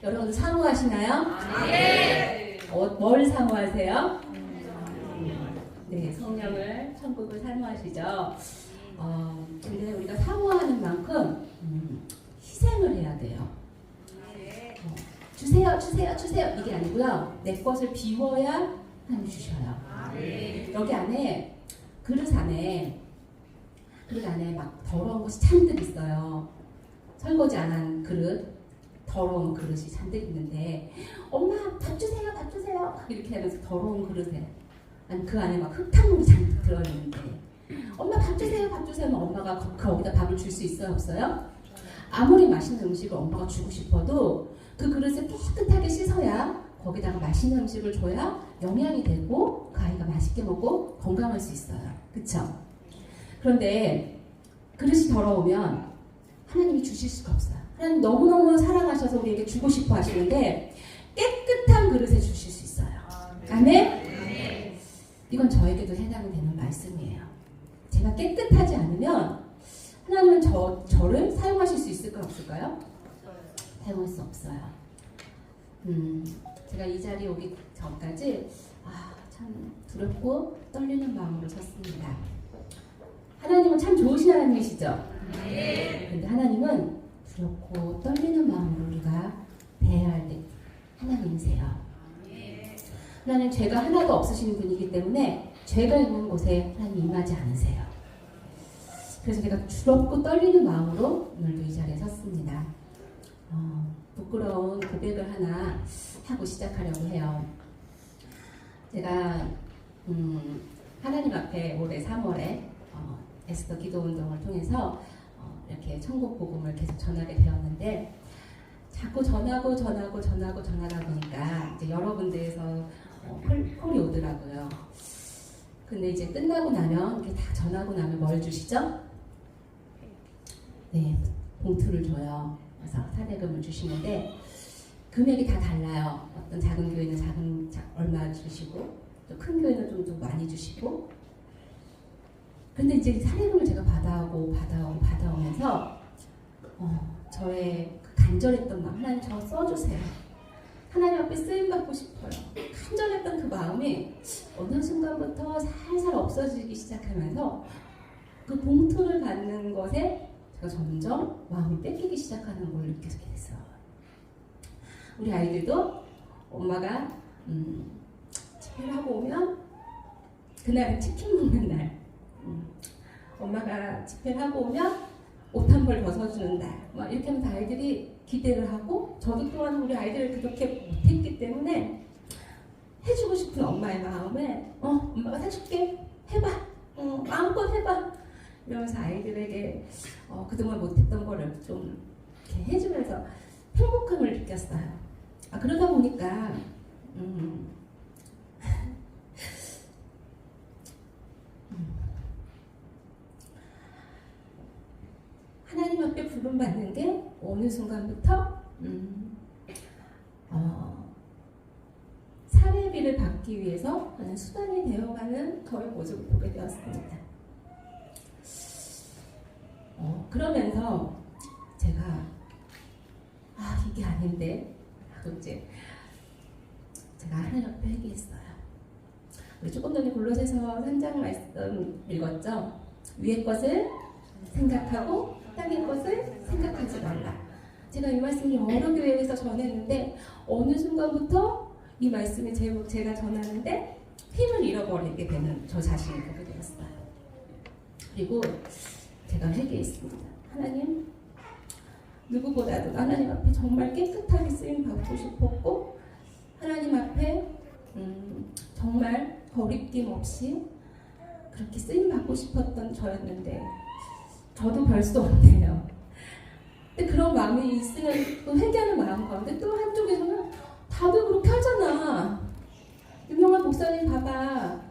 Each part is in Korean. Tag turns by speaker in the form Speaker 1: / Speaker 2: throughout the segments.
Speaker 1: 여러분 사모하시나요?
Speaker 2: 네.
Speaker 1: 뭘 사모하세요? 네, 성령을, 천국을 사모하시죠. 근데 우리가 사모하는 만큼 희생을 해야 돼요. 주세요, 주세요, 주세요 이게 아니고요. 내 것을 비워야 하나님 주셔요. 여기 안에 그릇 안에 막 더러운 것이 잔뜩 있어요. 설거지 안 한 그릇, 더러운 그릇이 잔뜩 있는데 엄마 밥 주세요, 밥 주세요 이렇게 하면서 더러운 그릇에 아니 그 안에 막 흙탕물이 잔뜩 들어있는데 엄마 밥 주세요, 밥 주세요 하면 엄마가 거기다 밥을 줄 수 있어요, 없어요? 아무리 맛있는 음식을 엄마가 주고 싶어도 그 그릇을 깨끗하게 씻어야 거기다가 맛있는 음식을 줘야 영양이 되고 그 아이가 맛있게 먹고 건강할 수 있어요. 그쵸? 그런데 그릇이 더러우면 하나님이 주실 수가 없어요. 하나님 너무너무 사랑하셔서 우리에게 주고 싶어 하시는데 깨끗한 그릇에 주실 수 있어요. 아멘? 이건 저에게도 해당이 되는 말씀이에요. 제가 깨끗하지 않으면 하나님은 저를 사용하실 수 있을까 없을까요? 사용할 수 없어요. 제가 이 자리에 오기 전까지 참 두렵고 떨리는 마음으로 섰습니다. 하나님은 참 좋으신 하나님이시죠? 그런데 하나님은 두렵고 떨리는 마음으로 우리가 대해야 할 때 하나님이세요. 하나님 죄가 하나도 없으신 분이기 때문에 죄가 있는 곳에 하나님 임하지 않으세요. 그래서 제가 두렵고 떨리는 마음으로 오늘도 이 자리에 섰습니다. 부끄러운 고백을 하나 하고 시작하려고 해요. 제가 하나님 앞에 올해 3월에 에스더 기도 운동을 통해서 이렇게 천국 복음을 계속 전하게 되었는데 자꾸 전하다 보니까 이제 여러 군데에서 콜이 오더라고요. 근데 이제 끝나고 나면 이렇게 다 전하고 나면 뭘 주시죠? 네, 봉투를 줘요. 그래서 사대금을 주시는데 금액이 다 달라요. 어떤 작은 교회는 얼마 주시고 또 큰 교회는 좀 더 많이 주시고. 근데 이제 사대금을 제가 받아오면서 저의 그 간절했던 마음, 하나님 저 써주세요. 하나님 앞에 쓰임받고 싶어요. 간절했던 그 마음이 어느 순간부터 살살 없어지기 시작하면서 그 봉투를 받는 것에 제가 점점 마음이 뺏기기 시작하는 걸 느끼게 됐어요. 우리 아이들도 엄마가 집회를 하고 오면 그날은 치킨 먹는 날, 엄마가 집회를 하고 오면 옷 한 벌 벗어주는 날, 막 이렇게 하면서 아이들이 기대를 하고 저도 또한 우리 아이들을 그렇게 못했기 때문에 해주고 싶은 엄마의 마음에 엄마가 사줄게, 해봐, 마음껏 해봐 이러면서 아이들에게 그동안 못했던 거를 좀 이렇게 해주면서 행복함을 느꼈어요. 그러다 보니까 하나님 앞에 부름받는 게 어느 순간부터 사례비를 받기 위해서 하는 수단이 되어가는 저의 모습을 보게 되었습니다. 그러면서 제가 이게 아닌데 하고 이제 제가 하나님 앞에 회개했어요. 우리 조금 전에 골로새서 3장 말씀 읽었죠? 위의 것을 생각하고 땅의 것을 생각하지 말라. 제가 이 말씀을 여러 교회에서 전했는데 어느 순간부터 이 말씀을 제가 전하는데 힘을 잃어버리게 되는 저 자신을 보게 되었어요. 그리고 제가 회개했습니다. 하나님, 누구보다도 하나님 앞에 정말 깨끗하게 쓰임 받고 싶었고 하나님 앞에 정말 거리낌 없이 그렇게 쓰임 받고 싶었던 저였는데 저도 별 수 없네요. 근데 그런 마음이 있으면 또 회개하는 마음 가운데 또 한쪽에서는 다들 그렇게 하잖아. 유명한 목사님 봐봐.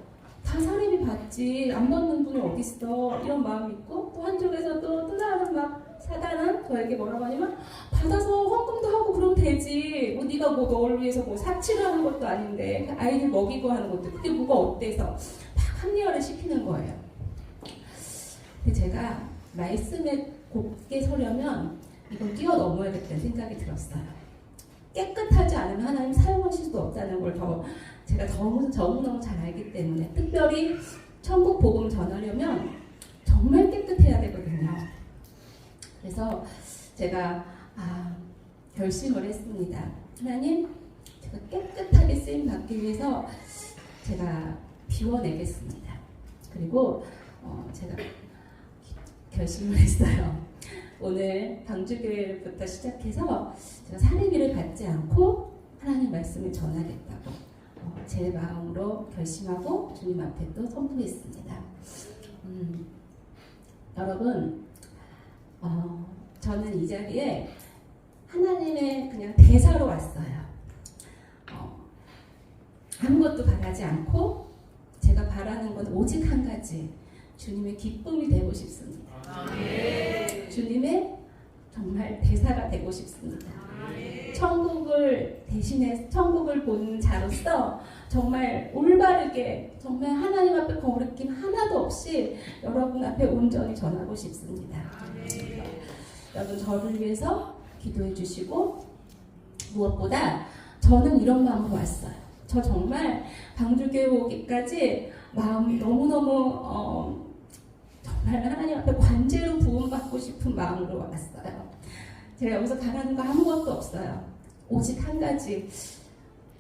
Speaker 1: 다 사례비 받지. 안 받는 분이 어딨어. 이런 마음이 있고 또 한쪽에서 또 다른 막 사단은 저에게 뭐라고 하냐면 받아서 헌금도 하고 그러면 되지. 뭐 네가 뭐 너를 위해서 뭐 사치를 하는 것도 아닌데 아이들 먹이고 하는 것도 그게 뭐가 어때서 막 합리화를 시키는 거예요. 근데 제가 말씀에 곱게 서려면 이걸 뛰어넘어야겠다는 생각이 들었어요. 깨끗하지 않으면 하나님 사용하실 수 없다는 걸 제가 너무너무 잘 알기 때문에 특별히 천국 복음 전하려면 정말 깨끗해야 되거든요. 그래서 제가 결심을 했습니다. 하나님, 제가 깨끗하게 쓰임 받기 위해서 제가 비워내겠습니다. 그리고 제가 결심을 했어요. 오늘 방주교회부터 시작해서 제가 사례비를 받지 않고 하나님 말씀을 전하겠다고 제 마음으로 결심하고 주님 앞에 또 선포했습니다. 여러분, 저는 이 자리에 하나님의 그냥 대사로 왔어요. 아무것도 바라지 않고 제가 바라는 건 오직 한 가지, 주님의 기쁨이 되고 싶습니다. 주님의 정말 대사가 되고 싶습니다. 천국을 대신해 천국을 보는 자로서 정말 올바르게 정말 하나님 앞에 거리낌 하나도 없이 여러분 앞에 온전히 전하고 싶습니다. 여러분 저를 위해서 기도해 주시고 무엇보다 저는 이런 마음으로 왔어요. 저 정말 방주교회 오기까지 마음이 너무너무 정말 하나님 앞에 관제로 부음받고 싶은 마음으로 왔어요. 제가 여기서 바라는 거 아무것도 없어요. 오직 한 가지,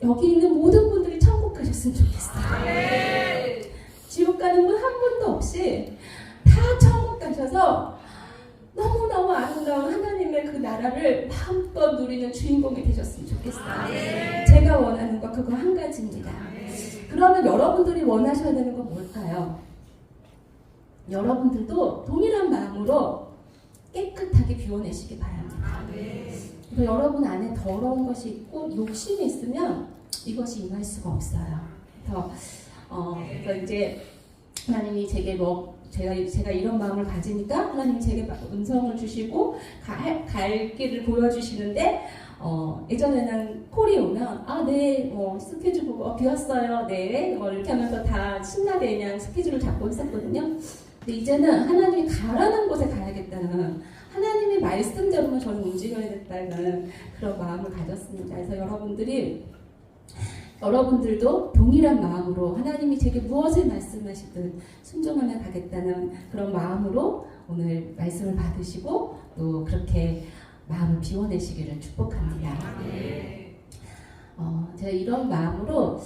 Speaker 1: 여기 있는 모든 분들이 천국 가셨으면 좋겠어요. 지옥 가는 분 한 분도 없이 다 천국 가셔서 너무너무 아름다운 하나님의 그 나라를 마음껏 누리는 주인공이 되셨으면 좋겠어요. 제가 원하는 거 그거 한 가지입니다. 그러면 여러분들이 원하셔야 되는 건 뭘까요? 여러분들도 동일한 마음으로 깨끗하게 비워내시기 바랍니다. 그래서 여러분 안에 더러운 것이 있고 욕심이 있으면 이것이 임할 수가 없어요. 그래서 이제 하나님이 제게 제가 이런 마음을 가지니까 하나님이 제게 음성을 주시고 갈 길을 보여주시는데 예전에는 콜이 오면 네, 스케줄 보고 비웠어요, 네, 이렇게 하면서 다 신나게 그냥 스케줄을 잡고 있었거든요. 근데 이제는 하나님이 가라는 곳에 가야겠다는 하나님의 말씀대로만 저는 움직여야겠다는 그런 마음을 가졌습니다. 그래서 여러분들도 동일한 마음으로 하나님이 제게 무엇을 말씀하시든 순종하며 가겠다는 그런 마음으로 오늘 말씀을 받으시고 또 그렇게 마음을 비워내시기를 축복합니다. 제가 이런 마음으로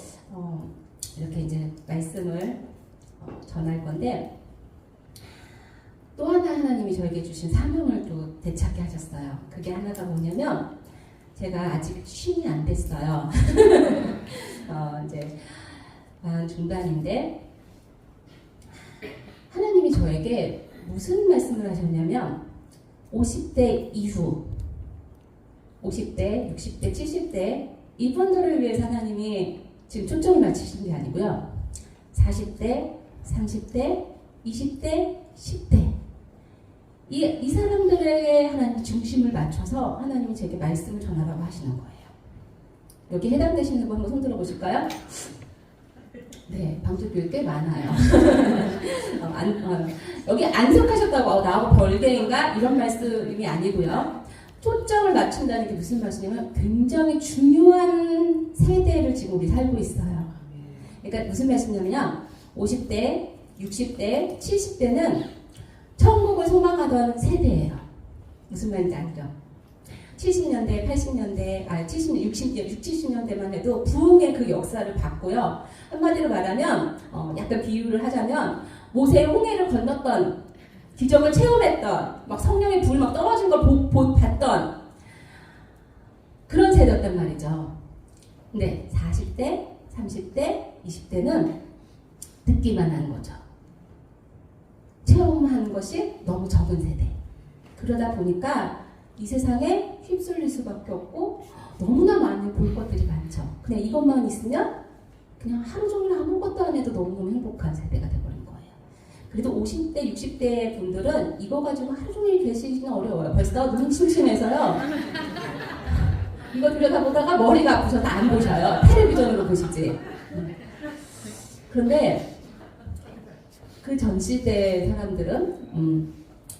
Speaker 1: 이렇게 이제 말씀을 전할 건데 또 하나님이 저에게 주신 사명을 또 되찾게 하셨어요. 그게 하나가 뭐냐면 제가 아직 쉼이 안 됐어요. 이제 중반인데 하나님이 저에게 무슨 말씀을 하셨냐면 50대 이후 50대, 60대, 70대 이분들을 위해서 하나님이 지금 초점을 맞추신 게 아니고요. 40대, 30대, 20대, 10대 이 사람들에게 하나님 중심을 맞춰서 하나님이 제게 말씀을 전하라고 하시는 거예요. 여기 해당되시는 분 한번 손 들어보실까요? 네, 방주교회 꽤 많아요. 여기 안 속하셨다고 나하고 별개인가? 이런 말씀이 아니고요. 초점을 맞춘다는 게 무슨 말씀이냐면 굉장히 중요한 세대를 지금 우리 살고 있어요. 그러니까 무슨 말씀이냐면 50대, 60대, 70대는 천국을 소망하던 세대예요. 무슨 말인지 알죠? 70년대, 80년대, 70년대만 해도 부흥의 그 역사를 봤고요. 한마디로 말하면 약간 비유를 하자면 모세의 홍해를 건넜던 기적을 체험했던 막 성령의 불 막 떨어진 걸 봤던 그런 세대였단 말이죠. 근데 40대, 30대, 20대는 듣기만 하는 거죠. 체험하는 것이 너무 적은 세대. 그러다 보니까 이 세상에 휩쓸릴 수밖에 없고 너무나 많은 볼 것들이 많죠. 그냥 이것만 있으면 그냥 하루 종일 아무것도 안 해도 너무너무 행복한 세대가 돼버린 거예요. 그래도 50대, 60대 분들은 이거 가지고 하루 종일 계시기는 어려워요. 벌써 눈 침침해서요. 이거 들여다보다가 머리가 아프셔서 안 보셔요. 텔레비전으로 보시지. 그런데 그 전 시대 사람들은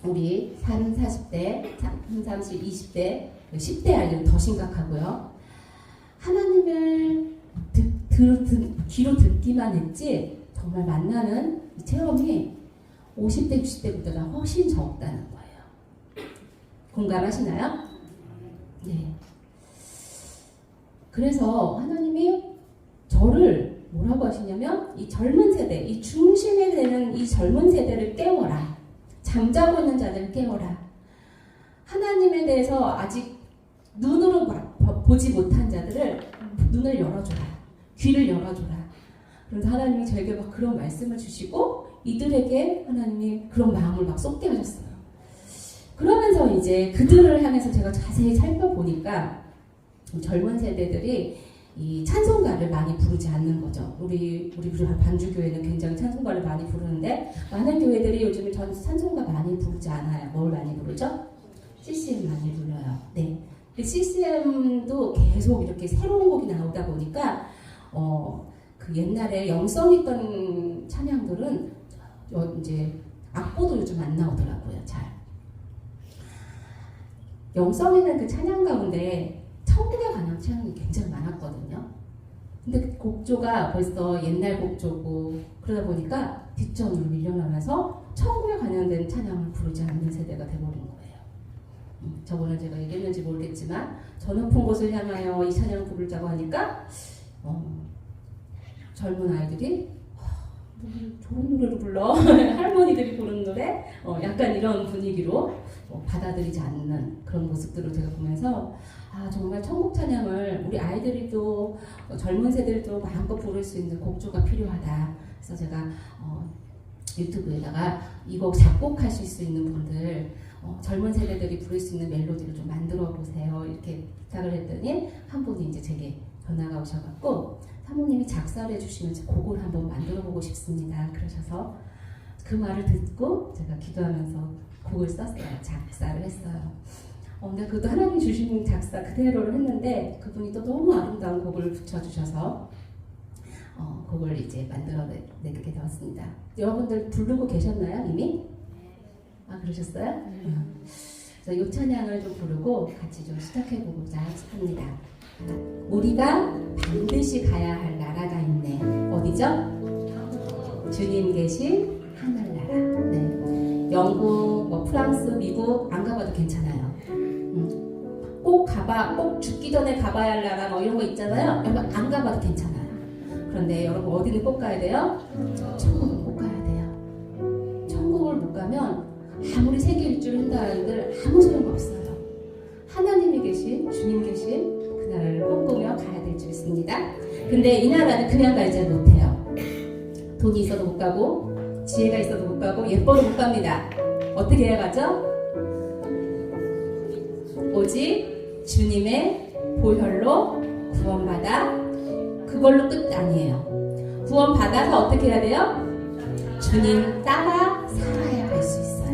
Speaker 1: 우리 30, 40대, 30, 20대, 10대 아이들은 더 심각하고요. 하나님을 귀로 듣기만 했지 정말 만나는 이 체험이 50대, 60대보다 훨씬 적다는 거예요. 공감하시나요? 네. 그래서 하나님이 저를 뭐라고 하시냐면 이 젊은 세대, 이 중심이 되는 이 젊은 세대를 깨워라. 잠자고 있는 자들을 깨워라. 하나님에 대해서 아직 눈으로 보지 못한 자들을 눈을 열어줘라. 귀를 열어줘라. 그래서 하나님이 저에게 막 그런 말씀을 주시고 이들에게 하나님이 그런 마음을 막 쏟게 하셨어요. 그러면서 이제 그들을 향해서 제가 자세히 살펴보니까 젊은 세대들이 이 찬송가를 많이 부르지 않는 거죠. 우리 반주교회는 굉장히 찬송가를 많이 부르는데 많은 교회들이 요즘에 찬송가 많이 부르지 않아요. 뭘 많이 부르죠? CCM 많이 불러요. 네. CCM도 계속 이렇게 새로운 곡이 나오다 보니까 그 옛날에 영성 있던 찬양들은 이제 악보도 요즘 안 나오더라고요. 잘. 영성 있는 그 찬양 가운데 천국에 관한 찬양이 굉장히 많았거든요. 근데 그 곡조가 벌써 옛날 곡조고 그러다 보니까 뒷전으로 밀려나면서 천국에 관련된 찬양을 부르지 않는 세대가 돼버린 거예요. 저번에 제가 얘기했는지 모르겠지만 저 높은 곳을 향하여 이 찬양 부르자고 하니까 젊은 아이들이 좋은 노래를 불러 할머니들이 부르는 노래 약간 이런 분위기로 받아들이지 않는 그런 모습들을 제가 보면서 아 정말 천국 찬양을 우리 아이들이도 젊은 세대들도 마음껏 부를 수 있는 곡조가 필요하다. 그래서 제가 유튜브에다가 이 곡 작곡하실 수 있는 분들 젊은 세대들이 부를 수 있는 멜로디를 좀 만들어 보세요. 이렇게 부탁을 했더니 한 분이 이제 제게 전화가 오셔갖고 사모님이 작사를 해주시면 곡을 한번 만들어 보고 싶습니다. 그러셔서 그 말을 듣고 제가 기도하면서 곡을 썼어요. 작사를 했어요. 근데 그것도 하나님 주신 작사 그대로를 했는데 그분이 또 너무 아름다운 곡을 붙여주셔서 곡을 이제 만들어내게 되었습니다. 여러분들 부르고 계셨나요 이미? 아 그러셨어요? 그래서 이 찬양을 좀 부르고 같이 좀 시작해보고자 합니다. 우리가 반드시 가야 할 나라가 있네. 어디죠? 주님 계신 하늘나라. 네. 영국, 프랑스, 미국 안 가봐도 괜찮아요. 꼭 죽기 전에 가봐야 할 나라 이런 거 있잖아요. 여러분 안 가봐도 괜찮아요. 그런데 여러분 어디는 꼭 가야 돼요? 천국은 꼭 가야 돼요. 천국을 못 가면 아무리 세계 일주를 한다 하는들 아무 소용없어요. 하나님이 계신, 주님 계신 그 나라를 꿈꾸며 가야 될 줄 있습니다. 근데 이 나라는 그냥 가지 못해요. 돈이 있어도 못 가고 지혜가 있어도 못 가고 예뻐도 못 갑니다. 어떻게 해야 가죠? 오직 주님의 보혈로 구원받아 그걸로 끝 아니에요. 구원받아서 어떻게 해야 돼요? 주님 따라 살아야 할 수 있어요.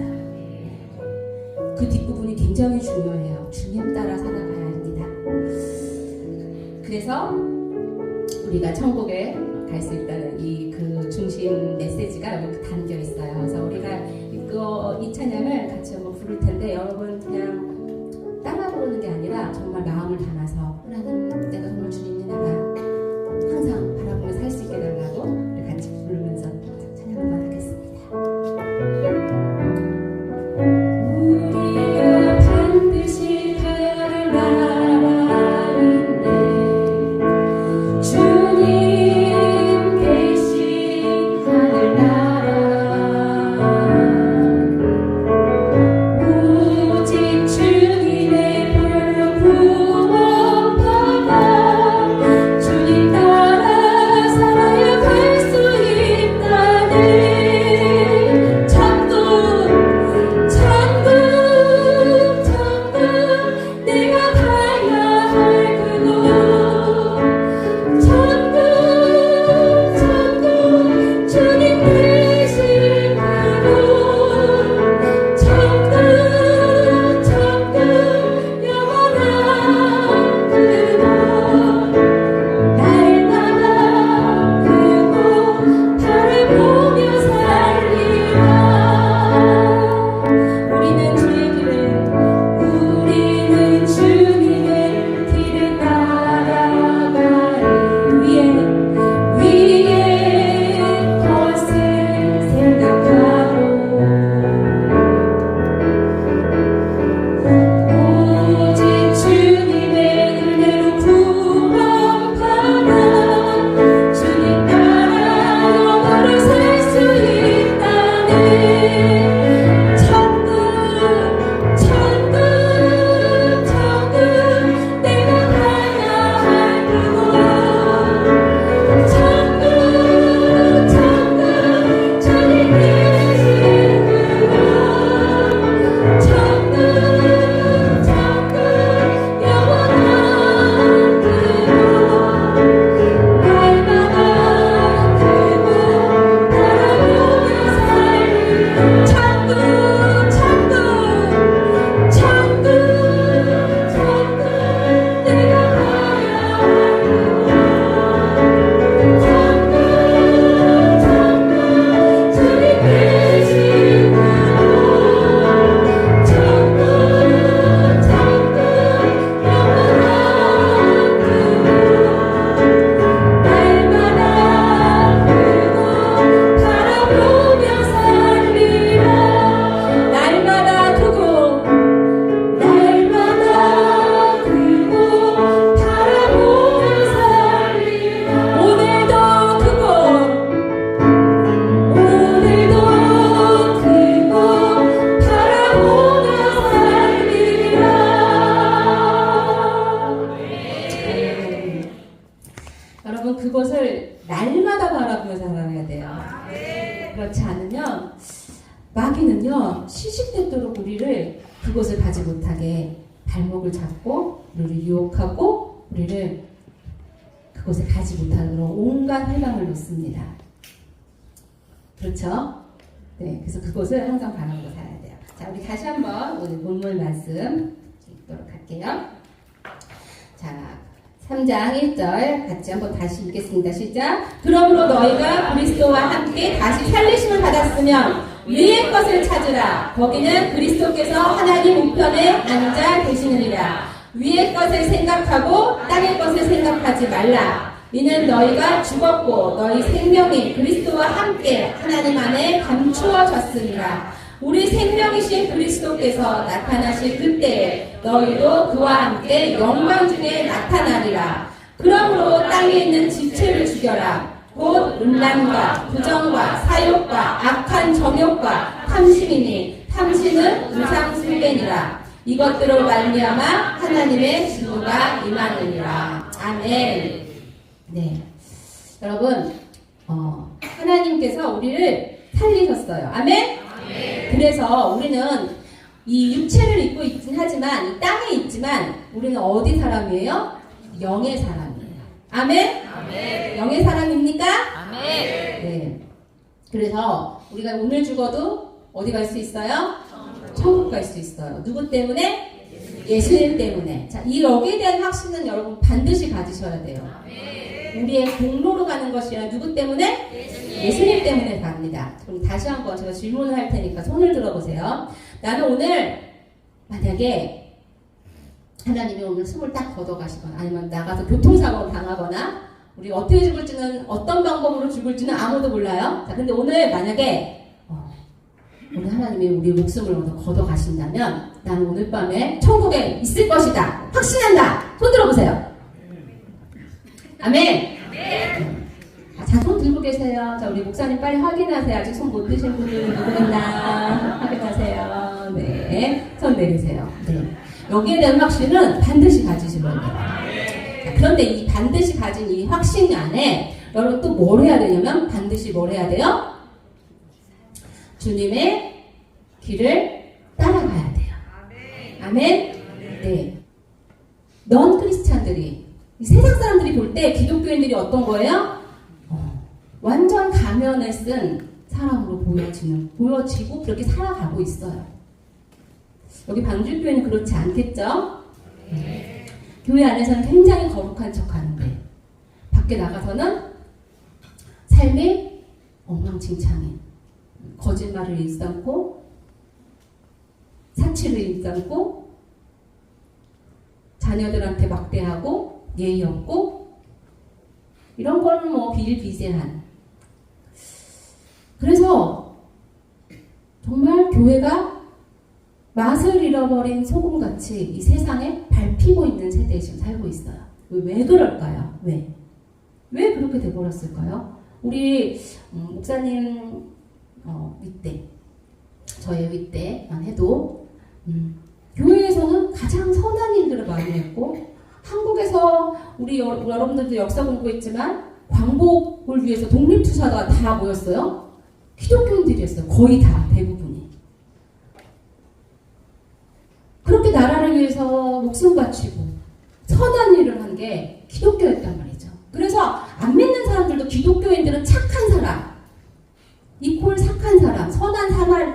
Speaker 1: 그 뒷부분이 굉장히 중요해요. 주님 따라 살아가야 합니다. 그래서 우리가 천국에 갈 수 있다는 그 중심 메시지가 여기 담겨 있어요. 그래서 우리가 이 찬양을 같이 한번 부를 텐데 여러분 그냥 따라 부르는 게 아니라 정말 마음을 담아서 하나님 내가 정말 주님의 나라 항상 바라보며 살 수 있게 해달라고 우리 같이 부르면서 찬양 한번 하겠습니다. 우리가 반드시 가야 할 나라 있네. 주님 계신 하늘나라 오직 주님의 보혈로 구원 우리를 그곳을 가지 못하게 발목을 잡고 우리를 유혹하고 우리를 그곳에 가지 못하도록 온갖 회방을 놓습니다. 그렇죠? 네, 그래서 그곳을 항상 바라보고 살아야 돼요. 자, 우리 다시 한번 오늘 본문 말씀 읽도록 할게요. 자, 3장 1절 같이 한번 다시 읽겠습니다. 시작. 그러므로 너희가 그리스도와 함께 다시 살리심을 받았으면 위의 것을 찾으라. 거기는 그리스도께서 하나님 우편에 앉아 계시느니라. 위의 것을 생각하고 땅의 것을 생각하지 말라. 이는 너희가 죽었고 너희 생명이 그리스도와 함께 하나님 안에 감추어졌으니라. 우리 생명이신 그리스도께서 나타나실 그때에 너희도 그와 함께 영광 중에 나타나리라. 그러므로 땅에 있는 지체를 죽여라. 곧 음란과 부정과 사욕과 악한 정욕과 탐심이니 탐심은 우상 숭배니라. 이것들로 말미암아 하나님의 진노가 임하느니라. 아멘. 네, 여러분, 하나님께서 우리를 살리셨어요. 아멘? 그래서 우리는 이 육체를 입고 있긴 하지만 이 땅에 있지만 우리는 어디 사람이에요? 영의 사람이에요. 아멘? 아멘. 영의 사람입니까? 아멘. 네. 그래서 우리가 오늘 죽어도 어디 갈 수 있어요? 천국 갈 수 있어요. 누구 때문에? 예수님 때문에. 자, 이 여기에 대한 확신은 여러분 반드시 가지셔야 돼요. 우리의 공로로 가는 것이 아니라 누구 때문에? 예수님 때문에 갑니다. 그럼 다시 한번 제가 질문을 할 테니까 손을 들어보세요. 나는 오늘 만약에 하나님이 오늘 숨을 딱 걷어가시거나 아니면 나가서 교통사고를 당하거나 우리 어떻게 죽을지는 어떤 방법으로 죽을지는 아무도 몰라요. 자, 근데 오늘 만약에 오늘 하나님이 우리 목숨을 걷어가신다면 나는 오늘 밤에 천국에 있을 것이다. 확신한다. 손 들어보세요. 아멘. 자, 손 들고 계세요. 자, 우리 목사님 빨리 확인하세요. 아직 손 못 드신 분들 누구 있나 확인하세요. 네, 손 내리세요. 네, 여기에 대한 확신은 반드시 가지시면 돼요. 자, 그런데 이 반드시 가진 이 확신 안에 여러분 또 뭘 해야 되냐면 반드시 뭘 해야 돼요? 주님의 길을 따라가야 돼요. 아멘. 네. 넌 크리스찬들이 세상 사람들이 볼 때 기독교인들이 어떤 거예요? 완전 가면을 쓴 사람으로 보여지고 그렇게 살아가고 있어요. 여기 방주교회는 그렇지 않겠죠? 네. 교회 안에서는 굉장히 거룩한 척 하는데 밖에 나가서는 삶이 엉망진창해. 거짓말을 일삼고 사치를 일삼고 자녀들한테 막대하고 예의 없고 이런 거는 뭐 비일비재한. 그래서 정말 교회가 맛을 잃어버린 소금같이 이 세상에 밟히고 있는 세대에 지금 살고 있어요. 왜 그럴까요? 왜 그렇게 돼버렸을까요? 우리 목사님 윗대, 저의 윗대만 해도 교회에서는 가장 선한 일들을 많이 했고 한국에서 우리 여러분들도 역사 공부했지만 광복을 위해서 독립투사가 다 모였어요. 기독교인들이었어요. 거의 다 대부분이. 그렇게 나라를 위해서 목숨 바치고 선한 일을 한 게 기독교였단 말이죠. 그래서 안 믿는 사람들도 기독교인들은 착한 사람, 이퀄 착한 사람,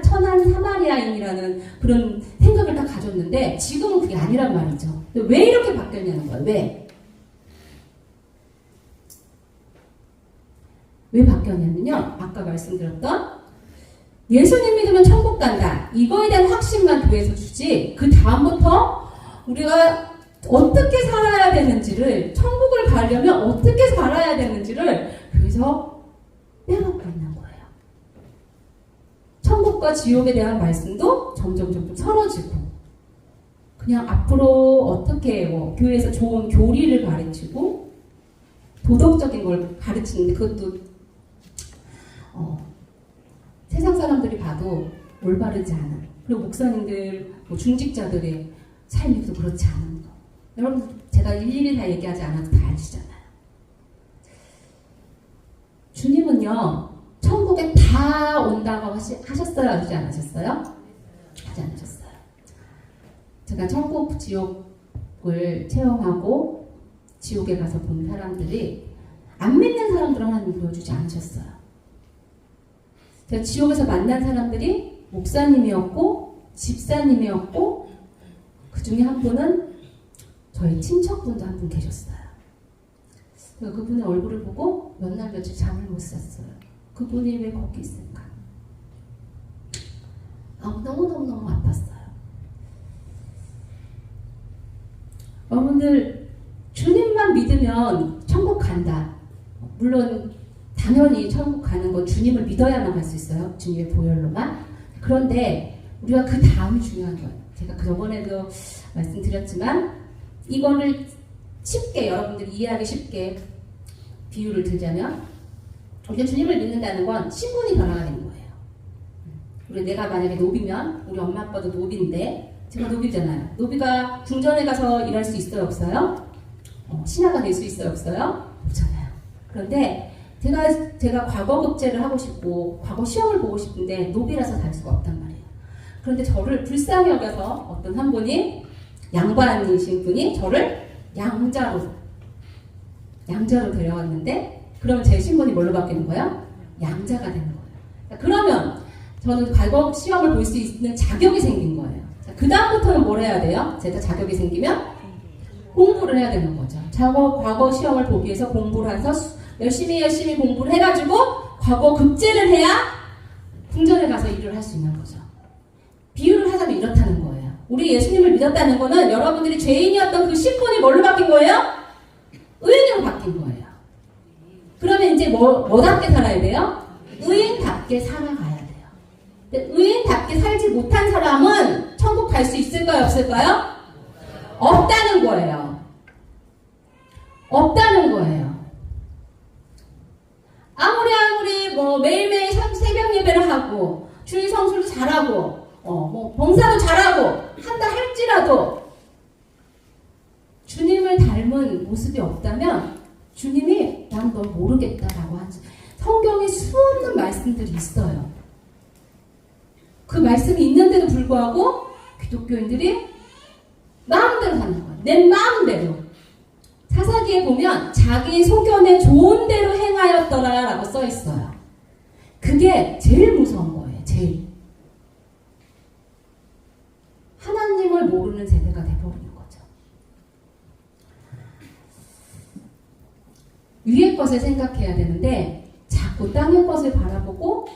Speaker 1: 천한 사마리아인이라는 그런 생각을 다 가졌는데 지금은 그게 아니란 말이죠. 왜 이렇게 바뀌었냐는 거예요. 왜 바뀌었냐면요. 아까 말씀드렸던 예수님 믿으면 천국 간다. 이거에 대한 확신만 교회에서 주지 그 다음부터 우리가 어떻게 살아야 되는지를 천국을 가려면 어떻게 살아야 되는지를 교회에서 빼먹고 있는 거예요. 천국과 지옥에 대한 말씀도 점점 사라지고 그냥 앞으로 어떻게 교회에서 좋은 교리를 가르치고 도덕적인 걸 가르치는데 그것도 세상 사람들이 봐도 올바르지 않은 그리고 목사님들 중직자들의 삶이 또 그렇지 않은 거 여러분 제가 일일이 다 얘기하지 않아도 다 아시잖아요. 주님은요 천국에 다 온다고 하셨어요? 하지 않으셨어요? 하지 않으셨어요. 제가 천국, 지옥을 체험하고 지옥에 가서 본 사람들이 안 믿는 사람들은 하나님 보여주지 않으셨어요. 제가 지옥에서 만난 사람들이 목사님이었고 집사님이었고 그 중에 한 분은 저희 친척분도 한 분 계셨어요. 제가 그분의 얼굴을 보고 몇 날 며칠 잠을 못 잤어요. 그분이 왜 거기 있을까? 너무너무 아팠어요. 여러분들 주님만 믿으면 천국 간다. 물론 당연히 천국 가는 건 주님을 믿어야만 갈 수 있어요. 주님의 보혈로만. 그런데 우리가 그 다음이 중요한 거예요. 제가 저번에도 말씀드렸지만 이거를 쉽게 여러분들이 이해하기 쉽게 비유를 들자면 우리가 주님을 믿는다는 건 신분이 변화가 되는 거예요. 우리 내가 만약에 노비면 우리 엄마 아빠도 노비인데 제가 노비잖아요. 노비가 궁전에 가서 일할 수 있어요? 없어요? 신하가 될 수 있어요? 없어요? 없잖아요. 그런데 제가 과거 급제를 하고 싶고 과거 시험을 보고 싶은데 노비라서 갈 수가 없단 말이에요. 그런데 저를 불쌍히 여겨서 어떤 한 분이 양반이신 분이 저를 양자로 데려왔는데 그러면 제 신분이 뭘로 바뀌는 거예요? 양자가 되는 거예요. 그러면 저는 과거 시험을 볼 수 있는 자격이 생긴 거예요. 그 다음부터는 뭘 해야 돼요? 제가 자격이 생기면 공부를 해야 되는 거죠. 과거 시험을 보기 위해서 공부를 해서 열심히 공부를 해가지고 과거 급제를 해야 궁전에 가서 일을 할 수 있는 거죠. 비유를 하자면 이렇다는 거예요. 우리 예수님을 믿었다는 거는 여러분들이 죄인이었던 그 신분이 뭘로 바뀐 거예요? 의인으로 바뀐 거예요. 그러면 이제 뭐답게 살아야 돼요? 의인답게 살아가야 돼요. 근데 의인답게 살지 못한 사람은 천국 갈 수 있을까요? 없을까요? 없다는 거예요. 없다는 거예요. 아무리 매일매일 새벽 예배를 하고 주일 성수도 잘하고 봉사도 잘하고 한다 할지라도 주님을 닮은 모습이 없다면 주님이 난 널 모르겠다라고 하지. 성경에 수없는 말씀들이 있어요. 그 말씀이 있는데도 불구하고 기독교인들이 마음대로 사는 거예요. 내 마음대로. 사사기에 보면 자기 소견에 좋은 대로 행하였더라 라고 써 있어요. 그게 제일 무서운 거예요. 제일. 하나님을 모르는 세대가 돼버리는 거죠. 위의 것을 생각해야 되는데 자꾸 땅의 것을 바라보고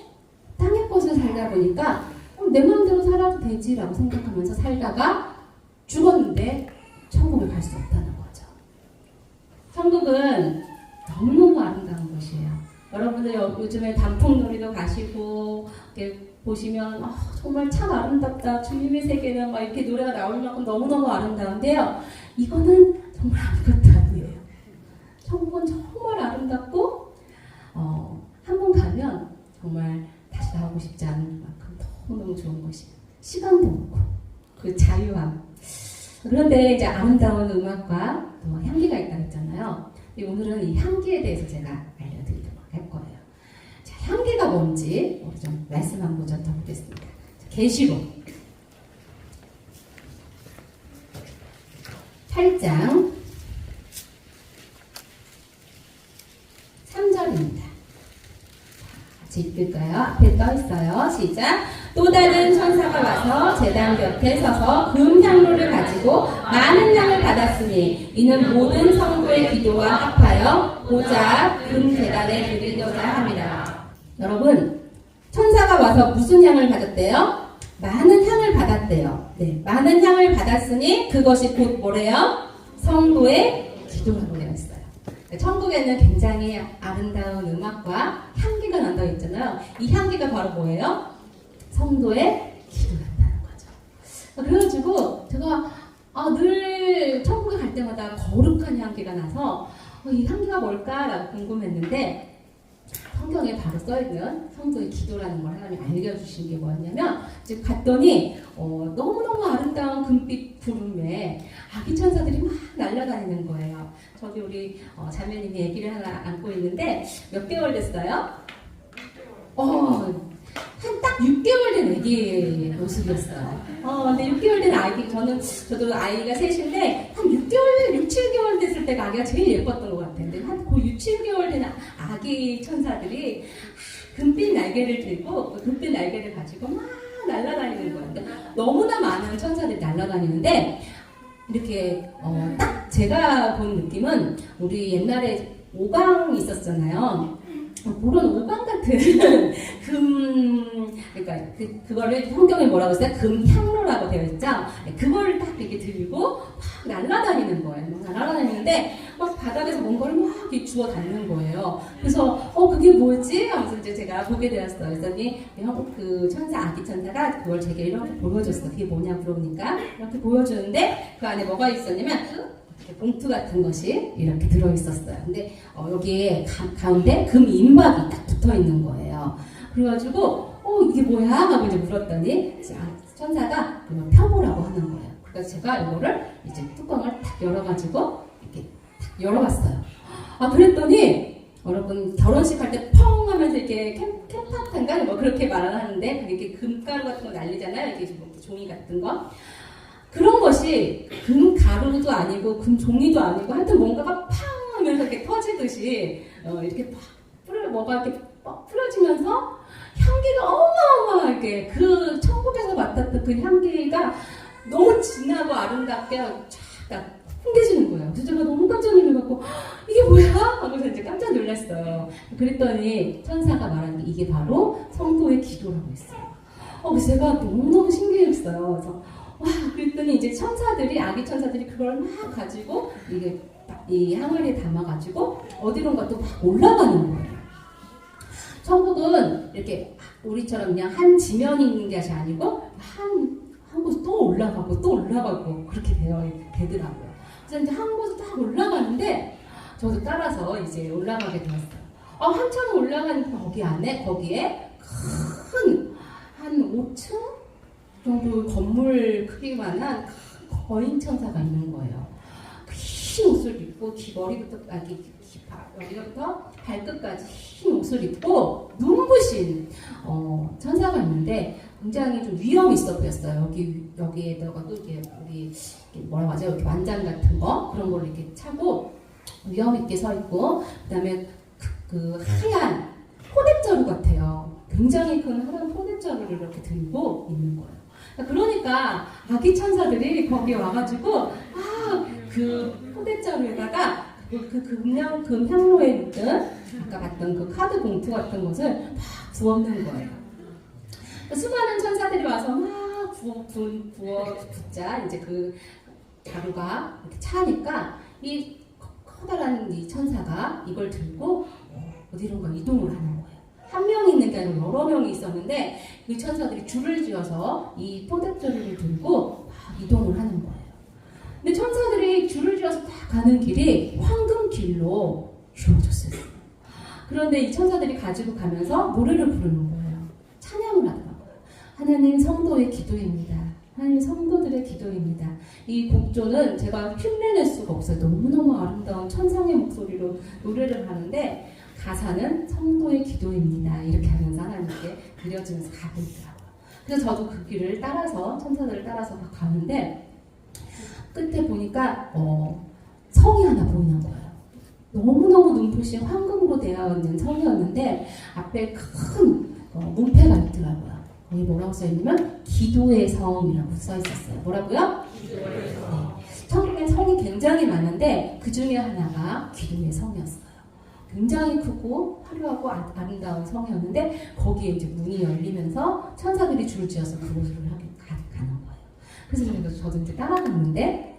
Speaker 1: 땅의 것을 살다 보니까 내 마음대로 살아도 되지라고 생각하면서 살다가 죽었는데 천국을 갈 수 없다는 거죠. 천국은 너무너무 아름다운 곳이에요. 여러분들 요즘에 단풍놀이도 가시고 이렇게 보시면 정말 참 아름답다. 주님의 세계는 막 이렇게 노래가 나올 만큼 너무너무 아름다운데요. 이거는 정말 아무것도 아니에요. 천국은 정말 아름답고 한 번 가면 정말 다시 나오고 싶지 않은 만큼 너무너무 좋은 곳이에요. 시간도 없고 그 자유함. 그런데 이제 아름다운 음악과 또 향기가 있다고 했잖아요. 오늘은 이 향기에 대해서 제가 알려드리도록 할 거예요. 자, 향기가 뭔지 좀 말씀 한 구절 더 보겠습니다. 계시록 8장 3절입니다. 같이 읽을까요? 앞에 떠 있어요. 시작. 또 다른 천사가 와서 제단 곁에 서서 금 향로를 가지고 많은 향을 받았으니 이는 모든 성도의 기도와 합하여 보좌 금 제단에 드리려자 함이라. 여러분, 천사가 와서 무슨 향을 받았대요? 많은 향을 받았대요. 네, 많은 향을 받았으니 그것이 곧 뭐래요? 성도의 기도라고 되어 있어요. 천국에는 굉장히 아름다운 음악과 향기가 난다고 했잖아요. 이 향기가 바로 뭐예요? 성도의 기도란다는 거죠. 그래가지고 제가 늘 천국에 갈 때마다 거룩한 향기가 나서 이 향기가 뭘까라고 궁금했는데 성경에 바로 써있는 성도의 기도라는 걸 하나님이 알려주신 게 뭐였냐면 이제 갔더니 너무너무 아름다운 금빛 구름에 아기 천사들이 막 날아다니는 거예요. 저기 우리 자매님이 아기를 하나 안고 있는데 몇 개월 됐어요? 한 딱 6개월 된 아기 모습이었어요. 근데 6개월 된 아기, 저도 아이가 셋인데, 한 6개월, 6, 7개월 됐을 때가 아기가 제일 예뻤던 것 같아요. 근데 한 그 6, 7개월 된 아기 천사들이 금빛 날개를 들고, 금빛 날개를 가지고 막 날아다니는 거예요. 근데 너무나 많은 천사들이 날아다니는데, 이렇게, 딱 제가 본 느낌은, 우리 옛날에 오강 있었잖아요. 그런 오강 같은 그러니까 그거를 성경에 뭐라고 했어요? 금향로라고 되어 있죠. 그걸 딱 이렇게 들고 막 날아다니는 거예요. 날아다니는데 막 바닥에서 뭔가를 막 이렇게 주워 담는 거예요. 그래서 그게 뭐지? 하면서 이제 제가 보게 되었어요. 그랬더니 그 천사 아기 천사가 그걸 제게 이렇게 보여줬어. 그게 뭐냐 물어보니까 이렇게 보여주는데 그 안에 뭐가 있었냐면 봉투 같은 것이 이렇게 들어있었어요. 근데 여기에 가운데 금 임박이 딱 붙어 있는 거예요. 그래가지고 이게 뭐야? 하고 이제 물었더니 천사가 그걸 펴보라고 하는 거예요. 그래서 제가 이거를 이제 뚜껑을 탁 열어가지고 이렇게 탁 열어봤어요. 그랬더니 여러분 결혼식 할 때 펑 하면서 이렇게 캠파탄가 뭐 그렇게 말을 하는데 그게 이렇게 금가루 같은 거 날리잖아요. 이렇게 종이 같은 거. 그런 것이 금 가루도 아니고 금 종이도 아니고 하여튼 뭔가가 팡 하면서 이렇게 터지듯이 이렇게 뭐가 이렇게 풀어지면서 향기가 어마어마하게 그 천국에서 맡았던 그 향기가 너무 진하고 아름답게 쫙 풍겨지는 거예요. 그래서 제가 너무 깜짝 놀라갖고 이게 뭐야? 하고서 이제 깜짝 놀랐어요. 그랬더니 천사가 말한 게 이게 바로 성도의 기도라고 했어요. 그래서 제가 너무너무 신기했어요. 그래서 그랬더니 이제 천사들이 아기 천사들이 그걸 막 가지고 이게 이 항아리에 담아가지고 어디론가 또 막 올라가는 거예요. 천국은 이렇게 우리처럼 그냥 한 지면이 있는 것이 아니고 한 곳에 또 올라가고 또 올라가고 그렇게 되더라고요. 그래서 이제 한 곳에 딱 올라가는데 저도 따라서 이제 올라가게 되었어요. 한참 올라간 거기에 큰 한 5층 정도 건물 크기만한 거인 천사가 있는 거예요. 흰 옷을 입고 머리부터 여기부터 발끝까지 흰 옷을 입고 눈부신 천사가 있는데 굉장히 좀 위험 있어 보였어요. 여기에다가 또 이렇게 우리 뭐라고 하죠? 이렇게 완장 같은 거 그런 걸 이렇게 차고 위험 있게 서 있고 그다음에 그 하얀 포대자루 같아요. 굉장히 큰 하얀 포대자루를 이렇게 들고 있는 거예요. 그러니까 아기 천사들이 거기 와가지고 그 포대자루에다가 그 금향로에 묻은 아까 봤던 그 카드 봉투 같은 것을 막 부었는 거예요. 수많은 천사들이 와서 막 붓자 이제 그 자루가 이렇게 차니까 이 커다란 이 천사가 이걸 들고 어디론가 이동을 하는 거예요. 한 명이 있는 게 아니라 여러 명이 있었는데 그 천사들이 줄을 지어서 이 포대자루를 들고 막 이동을 하는 거예요. 근데 천사들이 줄을 지어서 딱 가는 길이 황금길로 이루어졌어요. 그런데 이 천사들이 가지고 가면서 노래를 부르는 거예요. 찬양을 하더라고요. 하나님 성도의 기도입니다. 하나님 성도들의 기도입니다. 이 곡조는 제가 흉내낼 수가 없어요. 너무너무 아름다운 천상의 목소리로 노래를 하는데 가사는 성도의 기도입니다. 이렇게 하면서 하나님께 드려지면서 가고 있더라고요. 그래서 저도 그 길을 따라서 천사들을 따라서 가는데 끝에 보니까 성이 하나 보이는 거예요. 너무너무 눈부신 황금으로 되어 있는 성이었는데 앞에 큰 문패가 있더라고요. 거기 뭐라고 써있냐면 기도의 성이라고 써있었어요. 뭐라고요? 기도의 성. 네. 천국에 성이 굉장히 많은데 그 중에 하나가 기도의 성이었어요. 굉장히 크고 화려하고 아름다운 성이었는데 거기에 이제 문이 열리면서 천사들이 줄을 지어서 그곳으로 가는 거예요. 그래서 저도 이제 따라갔는데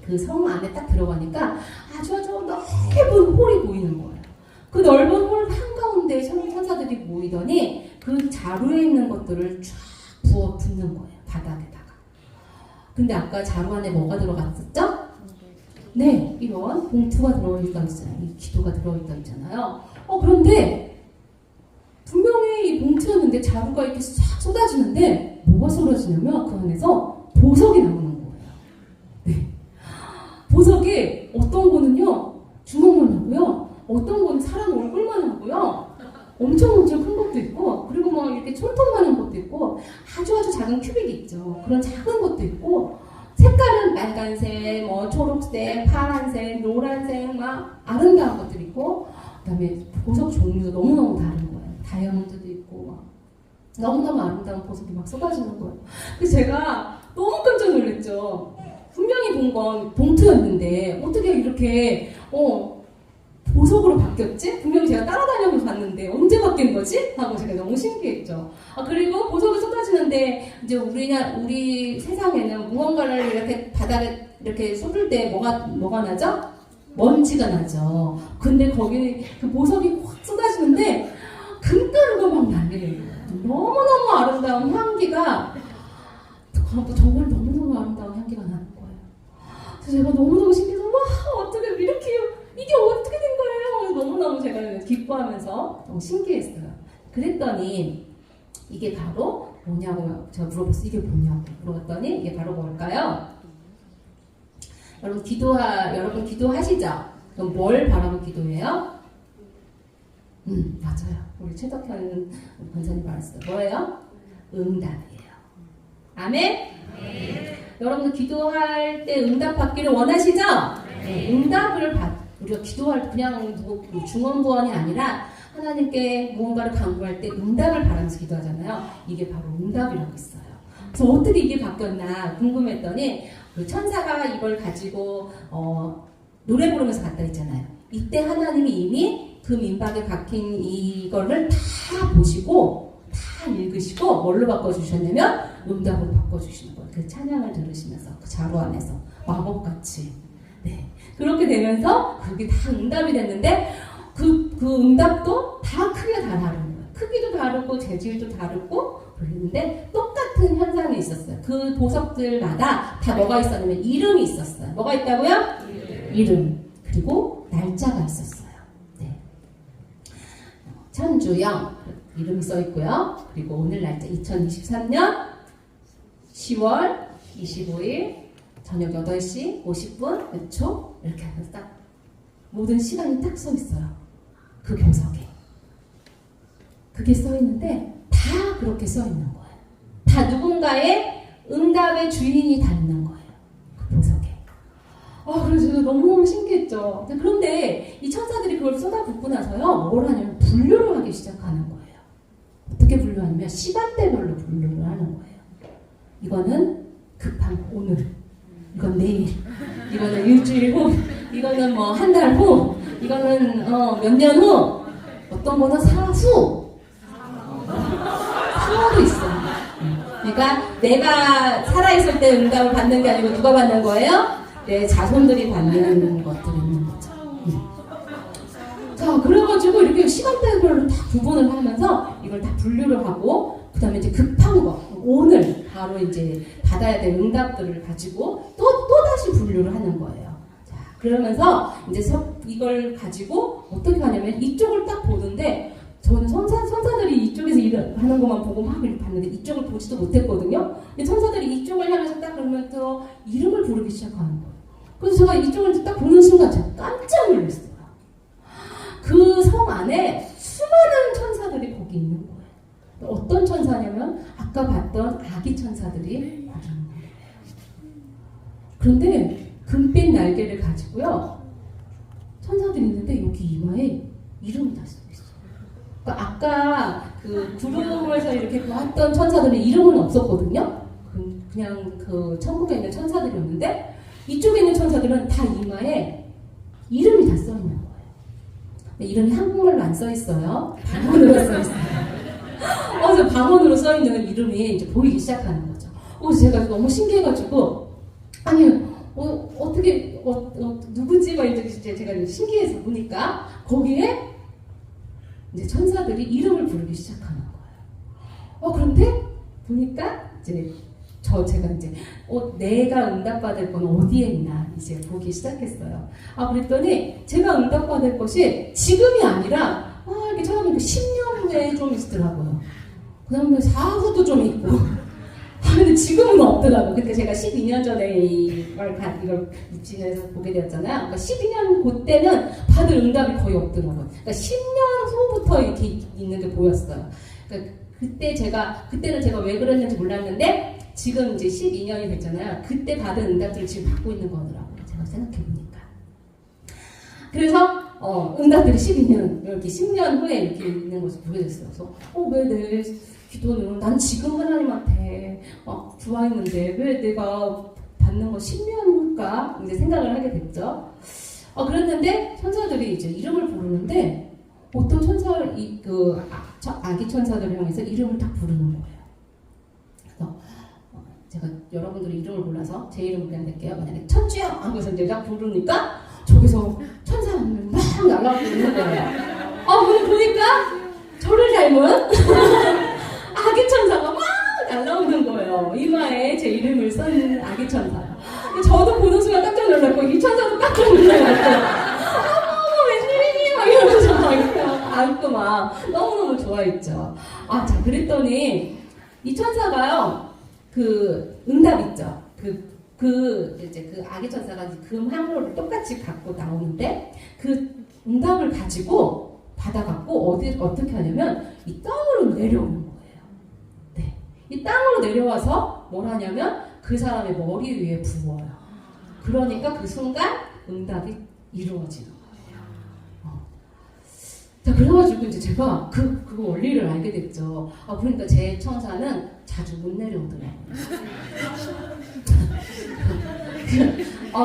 Speaker 1: 그 성 안에 딱 들어가니까 아주 넓은 홀이 보이는 거예요. 그 넓은 홀 한가운데 천사들이 모이더니 그 자루에 있는 것들을 쫙 부어 붓는 거예요. 바닥에다가. 근데 아까 자루 안에 뭐가 들어갔었죠? 네, 이런 봉투가 들어있다 있잖아요. 이 기도가 들어있다 있잖아요. 그런데 분명히 이 봉투였는데 자루가 이렇게 싹 쏟아지는데 뭐가 쏟아지냐면 그 안에서 보석이 나오는 거예요. 네. 보석이 어떤 거는요 주먹만 하고요, 어떤 거는 사람 얼굴만 하고요, 엄청 큰 것도 있고, 그리고 막 이렇게 작은 큐빅이 있죠. 그런 작은 것도 있고 색깔은 빨간색, 뭐 초록색, 파란색, 노란색 막 아름다운 것들이 있고 그다음에 보석 종류도 너무너무 다른 거예요. 다이아몬드도 있고 막 너무너무 아름다운 보석이 막 쏟아지는 거예요. 그래서 제가 너무 깜짝 놀랐죠. 분명히 본 건 봉투였는데 어떻게 이렇게 보석으로 바뀌었지? 분명히 제가 따라다니면서 봤는데 언제 바뀐 거지? 하고 제가 너무 신기했죠. 그리고 보석이 쏟아지는데 이제 우리 세상에는 무언가를 이렇게 바닥에 이렇게 쏟을 때 뭐가 나죠? 먼지가 나죠. 근데 거기는 그 보석이 확 쏟아지는데 금가루가 막 나게 너무너무 아름다운 향기가 정말 너무너무 아름다운 향기가 나는 거예요. 그래서 제가 너무너무 신기해서 와 어떻게 이렇게 이게 어떻게 된 거예요? 너무너무 제가 기뻐하면서 너무 신기했어요. 그랬더니 이게 바로 뭐냐고 제가 물어봤어요. 이게 뭐냐고 물어봤더니 이게 바로 뭘까요? 여러분 기도하시죠? 그럼 뭘 바라고 기도해요? 맞아요. 우리 최덕현 권사님 말했어요. 뭐예요? 응답이에요. 아멘? 여러분들 기도할 때 응답 받기를 원하시죠? 네. 응답을 우리가 기도할 그냥 중언부언이 아니라 하나님께 무언가를 간구할 때 응답을 바라면서 기도하잖아요. 이게 바로 응답이라고 있어요. 그래서 어떻게 이게 바뀌었나 궁금했더니 그 천사가 이걸 가지고 노래 부르면서 갔다 했잖아요. 이때 하나님이 이미 그 민박에 박힌 이거를 다 보시고 다 읽으시고 뭘로 바꿔주셨냐면 응답으로 바꿔주시는 거예요. 그 찬양을 들으시면서 그 자루 안에서 마법같이 네. 그렇게 되면서 그게 다 응답이 됐는데 그 응답도 다 크기가 다 다른 거예요. 크기도 다르고 재질도 다르고 그랬는데 똑같은 현상이 있었어요. 그 보석들마다 다 뭐가 있었냐면 이름이 있었어요. 뭐가 있다고요? 이름. 그리고 날짜가 있었어요. 네. 천주영 이름이 써 있고요. 그리고 오늘 날짜 2023년 10월 25일 저녁 8시 50분 몇 초? 이렇게 하면서 딱 모든 시간이 딱 써 있어요. 그 보석에. 그게 써 있는데 다 그렇게 써 있는 거예요. 다 누군가의 응답의 주인이 닮는 거예요. 그 보석에. 그래서 제가 너무너무 신기했죠. 그런데 이 천사들이 그걸 쏟아붓고 나서요. 뭘 하냐면 분류를 하기 시작하는 거예요. 어떻게 분류하냐면 시간대별로 분류를 하는 거예요. 이거는 급한 오늘. 이건 내일, 이거는 일주일 후, 이거는 뭐 한 달 후, 이거는 몇 년 후, 어떤 거는 사후, 수호도 있어. 그러니까 내가 살아있을 때 응답을 받는 게 아니고 누가 받는 거예요? 내 자손들이 받는 것들이 있는 거죠. 자, 그래가지고 이렇게 시간대별로 다 구분을 하면서 이걸 다 분류를 하고 그 다음에 이제 급한 거, 오늘 바로 이제 받아야 될 응답들을 가지고 또 다시 분류를 하는 거예요. 자, 그러면서 이제 이걸 가지고 어떻게 하냐면 이쪽을 딱 보는데 저는 천사들이 이쪽에서 일을 하는 것만 보고 막 이렇게 봤는데 이쪽을 보지도 못했거든요. 근데 천사들이 이쪽을 향해서 딱 그러면서 이름을 부르기 시작하는 거예요. 그래서 제가 이쪽을 딱 보는 순간 제가 깜짝 놀랐어요. 그 성 안에 수많은 천사들이 거기 있는 거예요. 어떤 천사냐면 아까 봤던 아기 천사들이 거기 있는 거예요. 그런데 금빛 날개를 가지고요. 천사들이 있는데 여기 이마에 이름이 다 써 있어요. 그러니까 아까 그 구름에서 이렇게 봤던 천사들은 이름은 없었거든요. 그냥 그 천국에 있는 천사들이었는데 이쪽에 있는 천사들은 다 이마에 이름이 다 써 있는 거예요. 이름이 한국말로 안 써 있어요. 방언으로 써 있어요. 그래서 방언으로 써 있는 이름이 이제 보이기 시작하는 거죠. 그래서 제가 너무 신기해가지고 아니 어떻게 누구지? 막 이제 제가 신기해서 보니까 거기에 이제 천사들이 이름을 부르기 시작하는 거예요. 그런데 보니까 이제 제가 이제 내가 응답받을 건 어디에 있나 이제 보기 시작했어요. 그랬더니 제가 응답받을 것이 지금이 아니라 이렇게 찾아보니까 10년 후에 좀 있더라고요. 그 다음에 4후도 좀 있고 근데 지금은 없더라고요. 그때 제가 12년 전에 이걸 유치해서 보게 되었잖아요. 그러니까 12년 그때는 받을 응답이 거의 없더라고요. 그러니까 10년 후부터 이렇게 있는 게 보였어요. 그러니까 그때는 제가 왜 그랬는지 몰랐는데 지금 이제 12년이 됐잖아요. 그때 받은 응답들을 지금 받고 있는 거더라고요. 제가 생각해보니까. 그래서 응답들이 12년, 이렇게 10년 후에 이렇게 있는 것을 보게 됐어요. 그래서 왜 내 기도는 난 지금 하나님한테 구하했는데 왜 내가 받는 거 10년 후일까? 이제 생각을 하게 됐죠. 그랬는데 천사들이 이제 이름을 부르는데 어떤 아기 천사들을 향해서 이름을 딱 부르는 거예요. 그래서 제가 여러분들의 이름을 몰라서 제 이름을 그냥 낼게요. 만약에 천주요! 하고서 이제 딱 부르니까 저기서 천사가 막 날아오고 있는 거예요. 오늘 보니까 저를 닮은 아기 천사가 막 날아오는 거예요. 이마에 제 이름을 쓴 아기 천사가. 저도 보는 순간 깜짝 놀랐고 이 천사도 깜짝 놀라가지고 웬일이니? 막 이러면서 막 이렇게 안고 막 너무너무 좋아했죠. 자 그랬더니 이 천사가요 그 응답 있죠. 이제 그 아기 천사가 금 한 그릇을 똑같이 갖고 나오는데 그 응답을 가지고 받아갖고 어떻게 하냐면 이 땅으로 내려오는 거예요. 네, 이 땅으로 내려와서 뭘 하냐면 그 사람의 머리 위에 부어요. 그러니까 그 순간 응답이 이루어지는 거예요. 자, 그래가지고 이제 제가 그 원리를 알게 됐죠. 그러니까 제 천사는 자주 못 내려오더라고요.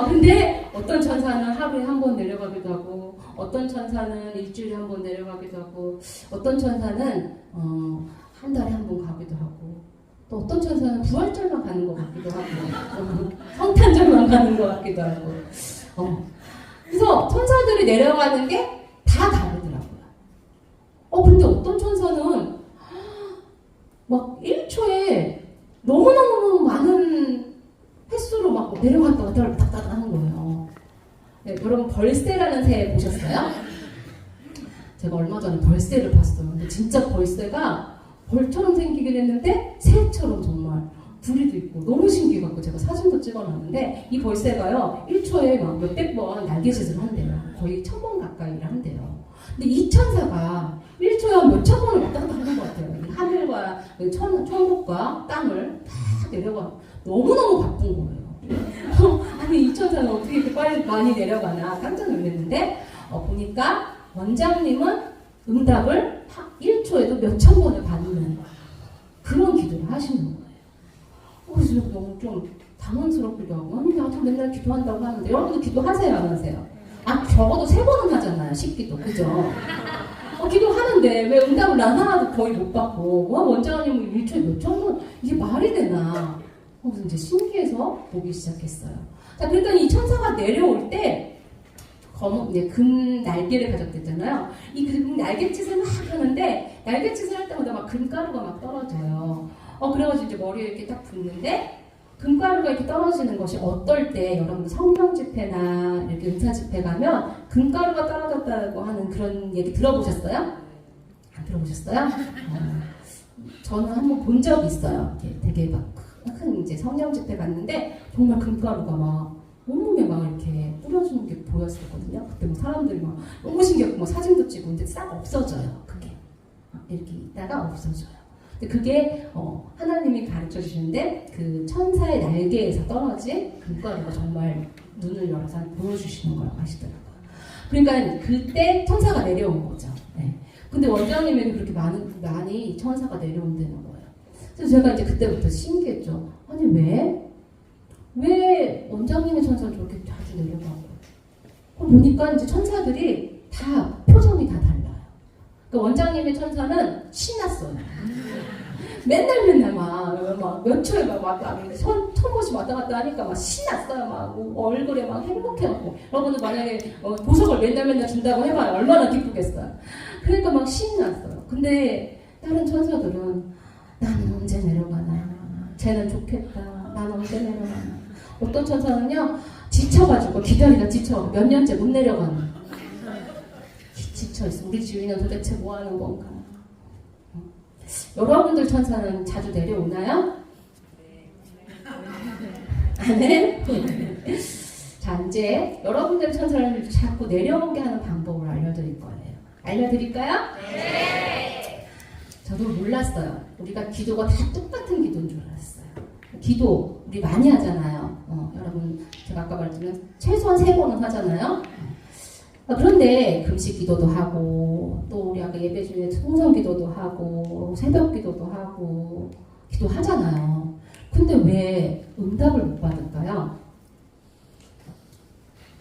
Speaker 1: 근데 어떤 천사는 하루에 한 번 내려가기도 하고, 어떤 천사는 일주일에 한 번 내려가기도 하고, 어떤 천사는 한 달에 한 번 가기도 하고, 또 어떤 천사는 부활절만 가는 것 같기도 하고, 성탄절만 가는 것 같기도 하고. 그래서 천사들이 내려가는 게 다 다르더라고요. 근데 어떤 천사는 막 1초에 너무너무 많은 횟수로 막 내려갔다 왔다 하는 거예요. 네, 여러분 벌새라는 새 보셨어요? 제가 얼마 전에 벌새를 봤어요. 근데 진짜 벌새가 벌처럼 생기긴 했는데 새처럼 정말 부리도 있고 너무 신기해갖고 제가 사진도 찍어놨는데 이 벌새가요 1초에 막 몇백 번 날개짓을 한대요. 거의 1000번 가까이를 한대요. 근데 이 천사가 1초에 몇천 번을 왔다 갔다 하는 것 같아요. 이 하늘과 천국과 땅을 다 내려가 너무너무 바쁜 거예요. 아니 이 천사는 어떻게 이렇게 빨리 많이 내려가나 깜짝 놀랐는데 보니까 원장님은 응답을 1초에도 몇천 번을 받는 그런 기도를 하시는 거예요. 그래서 너무 좀 당황스럽기도 하고 아니 나도 맨날 기도한다고 하는데 여러분도 기도하세요 안 하세요? 적어도 3번은 하잖아요. 식기도 그죠? 기도하는데 왜 응답을 난 하나도 거의 못 받고 원장님은 1초에 몇천 번 이게 말이 되나 그래서 이제 신기해서 보기 시작했어요. 자 그러니까 이 천사가 내려올 때 이제 금 날개를 가졌댔잖아요. 이 금 날갯짓을 막 하는데 날갯짓을 할 때마다 막 금가루가 막 떨어져요. 그래가지고 이제 머리에 이렇게 딱 붓는데 금가루가 이렇게 떨어지는 것이 어떨 때 여러분들 성령 집회나 이렇게 은사 집회 가면 금가루가 떨어졌다고 하는 그런 얘기 들어보셨어요? 안 들어보셨어요? 저는 한번 본 적이 있어요. 되게 막 큰 이제 성령 집회 갔는데 정말 금가루가 막 온몸에 막 이렇게 뿌려주는 게 보였었거든요. 그때 뭐 사람들이 막 너무 신기했고 뭐 사진도 찍고 근데 싹 없어져요. 그게 이렇게 있다가 없어져요. 근데 그게 하나님이 가르쳐 주시는데 그 천사의 날개에서 떨어진 금가루가 정말 눈을 열어서 보여주시는 걸 아시더라고요. 그러니까 그때 천사가 내려온 거죠. 네. 근데 원장님에게 그렇게 많이 천사가 내려온다는 거예요. 그래서 제가 이제 그때부터 신기했죠. 아니 왜 원장님의 천사는 저렇게 자주 내려가고? 보니까 이제 천사들이 다 표정이 다 달라요. 그러니까 원장님의 천사는 신났어요. 맨날 막 몇 초에 막 왔다 천번씩 왔다 갔다 하니까 막 신났어요. 막 얼굴에 막 행복해하고 여러분들 만약에 보석을 맨날 준다고 해봐요. 얼마나 기쁘겠어요. 그러니까 막 신났어요. 근데 다른 천사들은 나는 언제 내려가나 쟤는 좋겠다. 나는 언제 내려가나. 어떤 천사는요 지쳐가지고 기다리다 지쳐가지고 몇 년째 못 내려가는 지쳐있어. 우리 주인은 도대체 뭐하는 건가. 여러분들 천사는 자주 내려오나요? 네. 자 이제 여러분들 천사를 자꾸 내려오게 하는 방법을 알려드릴 거예요. 알려드릴까요? 네. 저도 몰랐어요. 우리가 기도가 다 똑같은 기도인 줄 알았어요. 기도 우리 많이 하잖아요. 여러분 제가 아까 말했지만 최소한 3번은 하잖아요. 그런데 금식 기도도 하고 또 우리 아까 예배 중에 성성 기도도 하고 새벽 기도도 하고 기도하잖아요. 근데 왜 응답을 못 받을까요?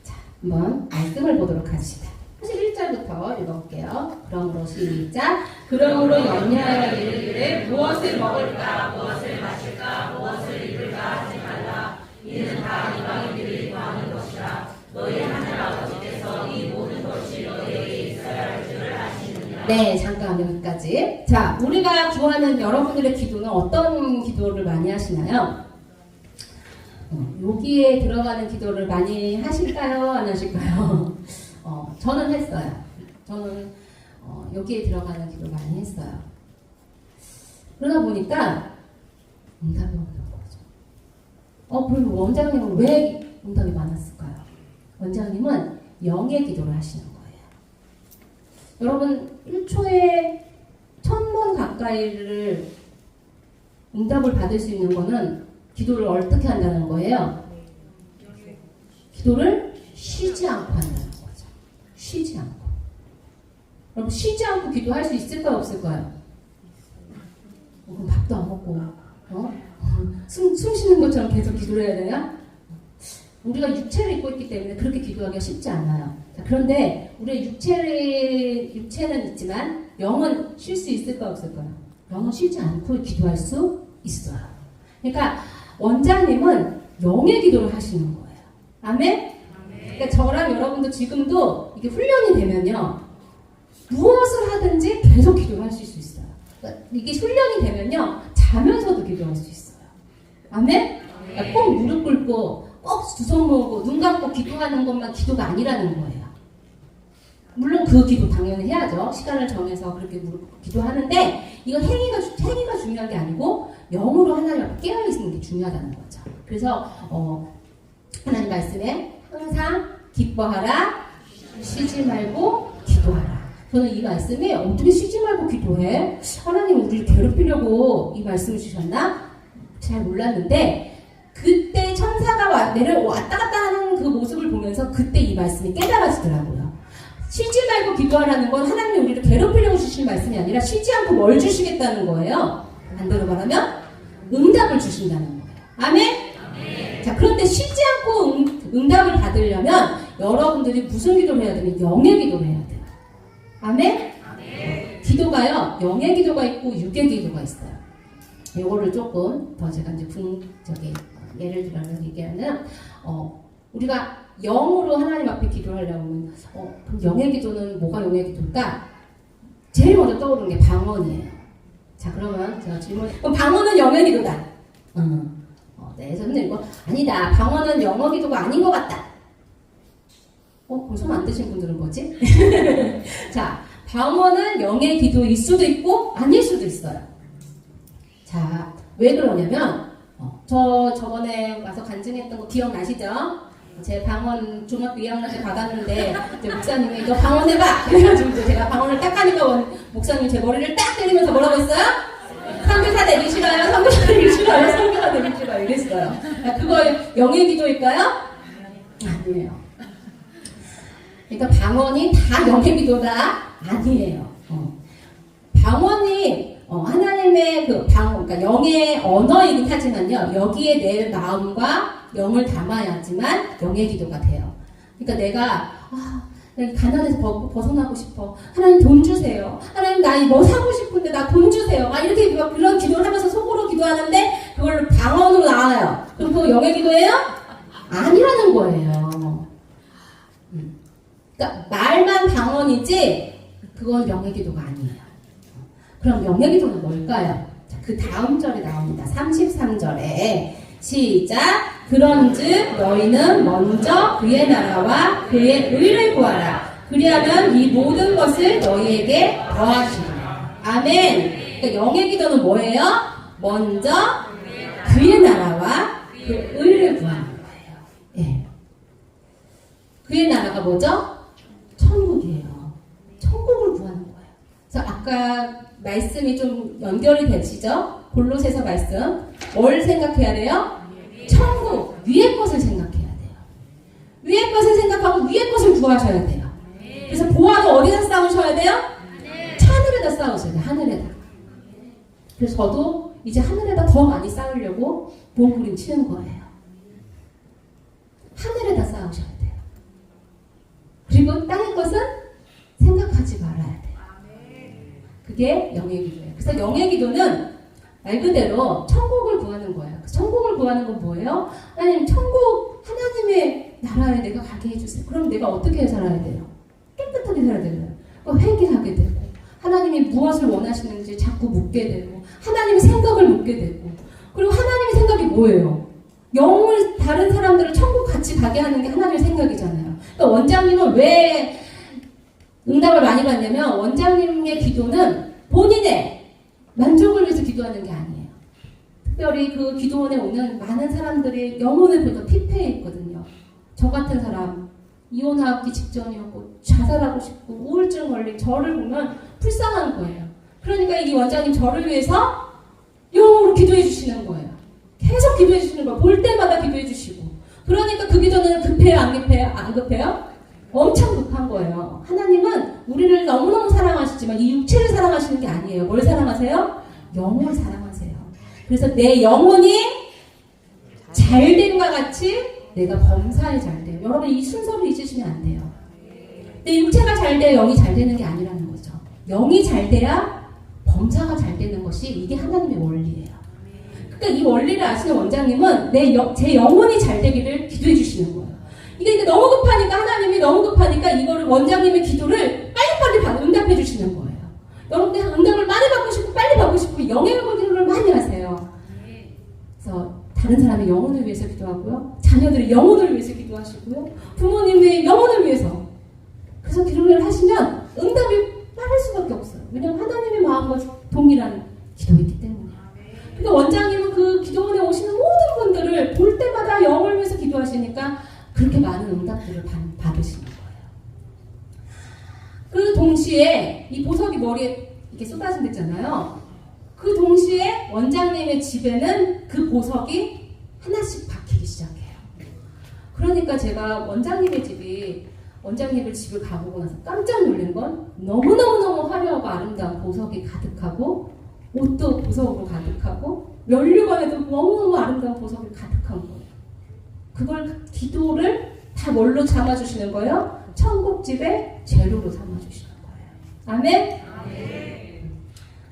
Speaker 1: 자, 한번 말씀을 보도록 합시다. 41절부터 읽어볼게요. 그러므로 시작. 그러므로 염려하여 이르기를 무엇을 먹을까 무엇을 마실까 무엇을 입을까 하지 말라. 이는 다 이방인들이 구하는 것이라. 너희 하늘 아버지께서 이 모든 것이 너희에게 있어야 할 줄을 아시느니라. 네, 잠깐 여기까지. 자, 우리가 구하는 여러분들의 기도는 어떤 기도를 많이 하시나요? 여기에 들어가는 기도를 많이 하실까요? 안 하실까요? 저는 했어요. 저는 여기에 들어가는 기도 많이 했어요. 그러다 보니까 응답이 없는 거죠. 그럼 원장님은 왜 응답이 많았을까요? 원장님은 영의 기도를 하시는 거예요. 여러분 1초에 1000번 가까이를 응답을 받을 수 있는 거는 기도를 어떻게 한다는 거예요? 기도를 쉬지 않고 한다는 거죠. 쉬지 않고. 여러분 쉬지 않고 기도할 수 있을까요? 없을까요? 그럼 밥도 안 먹고 숨 쉬는 것처럼 계속 기도를 해야 되나? 우리가 육체를 입고 있기 때문에 그렇게 기도하기가 쉽지 않아요. 자, 그런데 우리의 육체는 있지만 영은 쉴 수 있을까 없을까요? 영은 쉬지 않고 기도할 수 있어요. 그러니까 원장님은 영의 기도를 하시는 거예요. 아멘? 그러니까 저랑 여러분도 지금도 이게 훈련이 되면요. 무엇을 하든지 계속 기도를 하실 수 있어요. 그러니까 이게 훈련이 되면요. 자면서도 기도할 수 있어요. 아멘? 그러니까 꼭 무릎 꿇고 꼭 두 손 모으고 눈 감고 기도하는 것만 기도가 아니라는 거예요. 물론 그 기도 당연히 해야죠. 시간을 정해서 그렇게 무릎 꿇고 기도하는데 이건 행위가 중요한 게 아니고 영으로 하나님 앞에 깨어있는 게 중요하다는 거죠. 그래서 하나님 말씀에 항상 기뻐하라, 쉬지 말고 기도하라. 저는 이 말씀에 어떻게 쉬지 말고 기도해? 하나님 우리를 괴롭히려고 이 말씀을 주셨나? 잘 몰랐는데 그때 천사가 왔다 갔다 하는 그 모습을 보면서 그때 이 말씀이 깨달아지더라고요. 쉬지 말고 기도하라는 건 하나님이 우리를 괴롭히려고 주신 말씀이 아니라 쉬지 않고 뭘 주시겠다는 거예요. 반대로 말하면 응답을 주신다는 거예요. 아멘? 아멘. 자, 그런데 쉬지 않고 응답을 받으려면 여러분들이 무슨 기도를 해야 되면 영의 기도를 해야 돼요. 아멘? 아멘. 기도가요, 영의 기도가 있고 육의 기도가 있어요. 이거를 조금 더 제가 이제 예를 들어 얘기하면, 우리가 영으로 하나님 앞에 기도하려면, 그럼 영의 기도는 뭐가 영의 기도일까? 제일 먼저 떠오르는 게 방언이에요. 자, 그러면 제가 그럼 방언은 영의 기도다. 네, 선생님, 이거 아니다. 방언은 영어 기도가 아닌 것 같다. 그럼 손 안 드신 분들은 뭐지? 자, 방언은 영의 기도일 수도 있고, 아닐 수도 있어요. 자, 왜 그러냐면, 저번에 와서 간증했던 거 기억나시죠? 제 방언 중학교 2학년 때 받았는데, 이제 목사님이 너 방언 해봐! 그래가지고 제가 방언을 딱 하니까 목사님이 제 머리를 딱 때리면서 뭐라고 했어요? 선교사 되기 싫어요? 선교사 되기 싫어요? 선교사 되기 싫어요? 이랬어요. 그거 영의 기도일까요? 아니에요. 그러니까 방언이 다 영의 기도다? 아니에요. 방언이 하나님의 그러니까 영의 언어이긴 하지만요, 여기에 내 마음과 영을 담아야지만 영의 기도가 돼요. 그러니까 내가 가난해서 벗어나고 싶어. 하나님 돈 주세요. 하나님 나 뭐 사고 싶은데 나 돈 주세요. 막 이렇게 그런 기도를 하면서 속으로 기도하는데 그걸 방언으로 나와요. 그럼 그거 영의 기도예요? 아니라는 거예요. 그러니까 말만 방언이지 그건 영의 기도가 아니에요. 그럼 영의 기도는 뭘까요? 자, 그 다음 절에 나옵니다. 33절에 시작. 그런즉 너희는 먼저 그의 나라와 그의 의를 구하라. 그리하면 이 모든 것을 너희에게 더하시리라. 아멘. 그러니까 영의 기도는 뭐예요? 먼저 그의 나라와 그 의를 구하는 거예요. 예. 그의 나라가 뭐죠? 천국이에요. 천국을 구하는 거예요. 그래서 아까 말씀이 좀 연결이 되시죠? 골로새서 말씀. 뭘 생각해야 돼요? 천국, 위의 것을 생각해야 돼요. 위의 것을 생각하고 위의 것을 구하셔야 돼요. 그래서 보아도 어디다 쌓으셔야 돼요? 하늘에다 쌓으셔야 돼요. 하늘에다. 그래서 저도 이제 하늘에다 더 많이 쌓으려고 몸부림치는 거예요. 하늘에다 쌓으셔야 돼요. 그리고 땅의 것은 생각하지 말아야 돼요. 그게 영의 기도예요. 그래서 영의 기도는 말 그대로 천국을 구하는 거예요. 천국을 구하는 건 뭐예요? 하나님, 천국 하나님의 나라에 내가 가게 해주세요. 그럼 내가 어떻게 살아야 돼요? 깨끗하게 살아야 돼요. 회개하게 되고 하나님이 무엇을 원하시는지 자꾸 묻게 되고 하나님의 생각을 묻게 되고 그리고 하나님의 생각이 뭐예요? 영을 다른 사람들을 천국 같이 가게 하는 게 하나님의 생각이잖아요. 그러니까 원장님은 왜 응답을 많이 받냐면 원장님의 기도는 본인의 만족을 위해서 기도하는 게 아니에요. 특별히 그 기도원에 오는 많은 사람들이 영혼을 보니까 피폐해 있거든요. 저 같은 사람 이혼하기 직전이었고 자살하고 싶고 우울증 걸린 저를 보면 불쌍한 거예요. 그러니까 이 원장님 저를 위해서 영으로 기도해 주시는 거예요. 계속 기도해 주시는 거예요. 볼 때마다 기도해 주시고. 그러니까 그 기도는 급해요? 안 급해요? 안 급해요? 엄청 급한 거예요. 하나님은 우리를 너무너무 사랑하시지만 이 육체를 사랑하시는 게 아니에요. 뭘 사랑하세요? 영혼을 사랑하세요. 그래서 내 영혼이 잘됨과 같이 내가 범사에 잘 돼요. 여러분 이 순서를 잊으시면 안 돼요. 내 육체가 잘 돼야 영이 잘 되는 게 아니라는 거죠. 영이 잘 돼야 범사가 잘 되는 것이 이게 하나님의 원리예요. 그러니까 이 원리를 아시는 원장님은 제 영혼이 잘 되기를 기도해 주시는 거예요. 이게 너무 급하니까 하나님이 너무 급하니까 이거를 원장님의 기도를 빨리빨리 응답해 주시는 거예요. 여러분들 응답을 많이 받고 싶고 빨리 받고 싶고 영의 기도를 많이 하세요. 그래서 다른 사람의 영혼을 위해서 기도하고요. 자녀들의 영혼을 위해서 기도하시고요. 부모님의 영혼을 위해서. 그래서 기도를 하시면 응답이 빠를 수밖에 없어요. 왜냐하면 하나님의 마음과 동일한 기도이기 때문이에요. 그러니까 원장님은 그 기도원에 오시는 모든 분들을 볼 때마다 영을 위해서 기도하시니까 그렇게 많은 응답들을 받으시는 거예요. 그 동시에 이 보석이 머리에 이렇게 쏟아진댔잖아요. 그 동시에 원장님의 집에는 그 보석이 하나씩 박히기 시작해요. 그러니까 제가 원장님의 집을 가보고 나서 깜짝 놀란 건 너무너무 화려하고 아름다운 보석이 가득하고 옷도 보석으로 가득하고 면류관에도 너무너무 아름다운 보석이 가득한 거예요. 그걸 기도를 다 뭘로 삼아주시는 거예요? 천국집의 재료로 삼아주시는 거예요. 아멘? 아멘.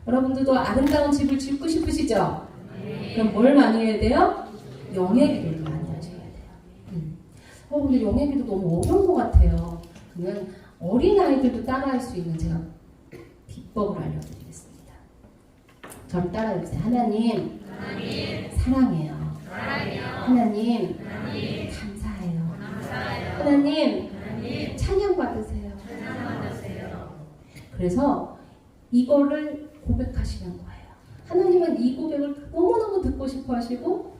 Speaker 1: 여러분들도 아름다운 집을 짓고 싶으시죠? 아멘. 그럼 뭘 많이 해야 돼요? 영의 기도를 많이 하셔야 돼요. 근데 영의 기도 너무 어려운 것 같아요. 그러면 어린아이들도 따라할 수 있는 제가 비법을 알려드리겠습니다. 저를 따라해보세요. 하나님 사랑해요. 하나님 감사해요. 하나님 찬양 받으세요. 그래서 이거를 고백하시는 거예요. 하나님은 이 고백을 너무너무 듣고 싶어 하시고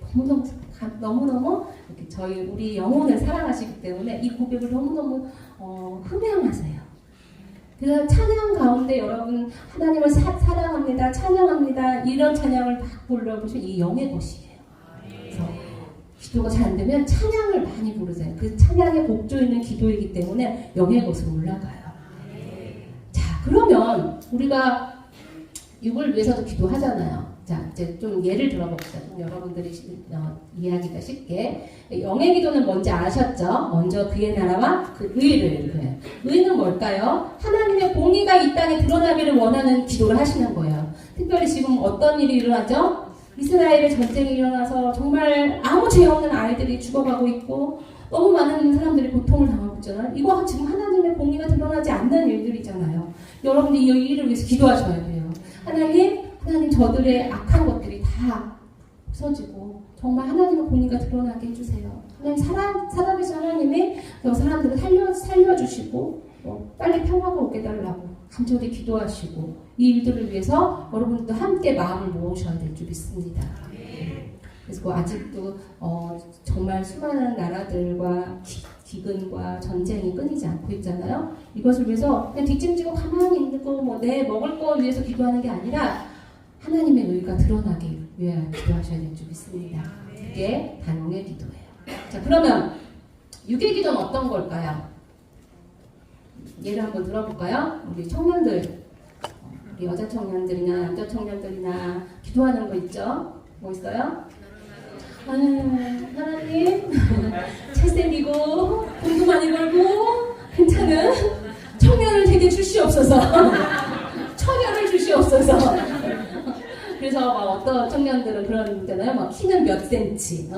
Speaker 1: 너무너무 이렇게 우리 영혼을 사랑하시기 때문에 이 고백을 너무너무 흠양하세요. 그래서 찬양 가운데 여러분 하나님을 사랑합니다, 찬양합니다 이런 찬양을 막 불러보시면 이 영의 것이에요. 그래서 기도가 잘 안 되면 찬양을 많이 부르세요. 그 찬양에 곡조 있는 기도이기 때문에 영의 것으로 올라가요. 자, 그러면 우리가 이걸 위해서도 기도하잖아요. 자, 이제 좀 예를 들어봅시다. 좀 여러분들이 이해하기가 쉽게. 영의 기도는 뭔지 아셨죠? 먼저 그의 나라와 그 의를. 의는 뭘까요? 하나님의 공의가 이 땅에 드러나기를 원하는 기도를 하시는 거예요. 특별히 지금 어떤 일이 일어나죠? 이스라엘의 전쟁이 일어나서 정말 아무 죄 없는 아이들이 죽어가고 있고 너무 많은 사람들이 고통을 당하고 있잖아요. 이거 지금 하나님의 공의가 드러나지 않는 일들이잖아요. 여러분들이 이 일을 위해서 기도하셔야 돼요. 하나님 저들의 악한 것들이 다 없어지고 정말 하나님의 공의가 드러나게 해주세요. 하나님 살아계신 하나님이 사람들을 살려주시고 빨리 평화가 오게 달라고 간절히 기도하시고 이 일들을 위해서 여러분들도 함께 마음을 모으셔야 될 줄 믿습니다. 그래서 아직도 정말 수많은 나라들과 기근과 전쟁이 끊이지 않고 있잖아요. 이것을 위해서 그냥 뒷짐지고 가만히 있는 거, 뭐 내 먹을 거 위해서 기도하는 게 아니라 하나님의 의가 드러나기 위해 기도하셔야 될 줄 믿습니다. 그게 단용의 기도예요. 자, 그러면 육의 기도는 어떤 걸까요? 예를 한번 들어볼까요? 우리 청년들, 우리 여자 청년들이나 남자 청년들이나 기도하는 거 있죠? 뭐 있어요? 하나님 잘생기고 돈도 많이 벌고 괜찮은 청년을 되게 주시옵소서. 처녀를 주시옵소서. 그래서 막 어떤 청년들은 그런 있잖아요. 막 키는 몇 센치,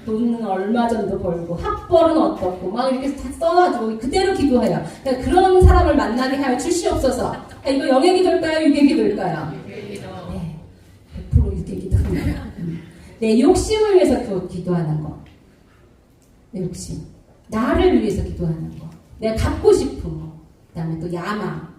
Speaker 1: 돈은 얼마 정도 벌고, 학벌은 어떻고, 막 이렇게 다 써가지고 그대로 기도해요. 그러니까 그런 사람을 만나게 하여 주시옵소서. 이거 영의 기도일까요? 육의 기도일까요? 네, 100% 육의 기도입니다. 내 욕심을 위해서 기도하는 거. 내 욕심. 나를 위해서 기도하는 거. 내가 갖고 싶은 거. 그 다음에 또 야망.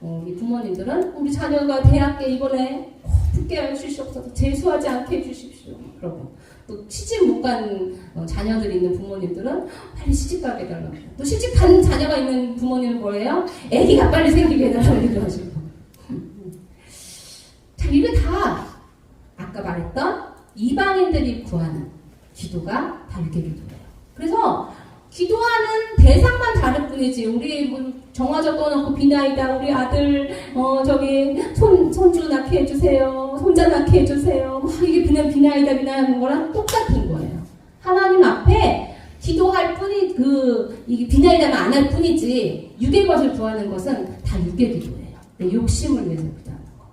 Speaker 1: 우리 부모님들은 우리 자녀가 대학에 이번에 붙게 해주시옵소서. 재수하지 않게 해주십시오. 그러고 또 시집 못 간 자녀들이 있는 부모님들은 빨리 시집 가게 해달라고. 또 시집 간 자녀가 있는 부모님은 뭐예요? 아기가 빨리 생기게 해달라고 기도하시고. 자, 이게 다 아까 말했던 이방인들이 구하는 기도가 다 육의 기도예요. 그래서 기도하는 대상만 다를 뿐이지, 우리 뭐 정화조 떠놓고 비나이다, 우리 아들 손주 낳게 해주세요, 손자 낳게 해주세요, 이게 그냥 비나이다 하는 거랑 똑같은 거예요. 하나님 앞에 기도할 뿐이 이게 비나이다만 안 할 뿐이지, 육의 것을 구하는 것은 다 육의 기도예요. 내 욕심을 위해서 기도하는 거.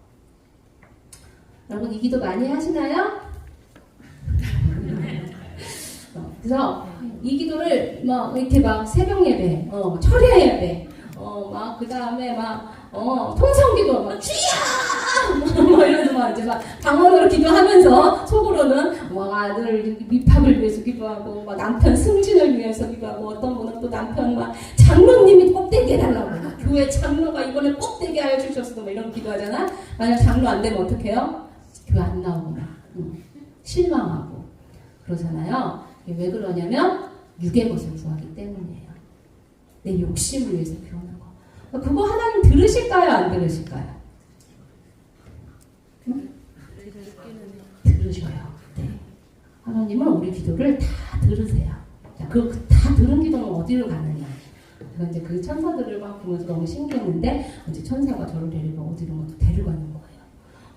Speaker 1: 여러분 이 기도 많이 하시나요? 그래서 이 기도를 막 이렇게 막 새벽 예배, 철야 예배, 막 그 다음에 막 통성기도 막 주야, 뭐 이러면서 막 이제 막 방언으로 기도하면서 속으로는 막 아들 밑밥을 위해서 기도하고, 막 남편 승진을 위해서 기도하고, 어떤 분은 또 남편 막 장로님이 꼭 되게 해달라고, 막 교회 장로가 이번에 꼭 되게 하여 주셨어, 막 이런 기도하잖아. 만약 장로 안 되면 어떡해요? 교회 안 나오고 막 실망하고 그러잖아요. 왜 그러냐면 육의 것을 구하기 때문이에요. 내 욕심을 위해서 기도하는 거. 그거 하나님 들으실까요? 안 들으실까요? 응? 들으셔요. 네. 하나님은 우리 기도를 다 들으세요. 자, 다 들은 기도는 어디로 가느냐? 제가 이제 그 천사들을 막 보면서 너무 신기했는데, 이제 천사가 저를 데리고 어디로 데려가는 거예요.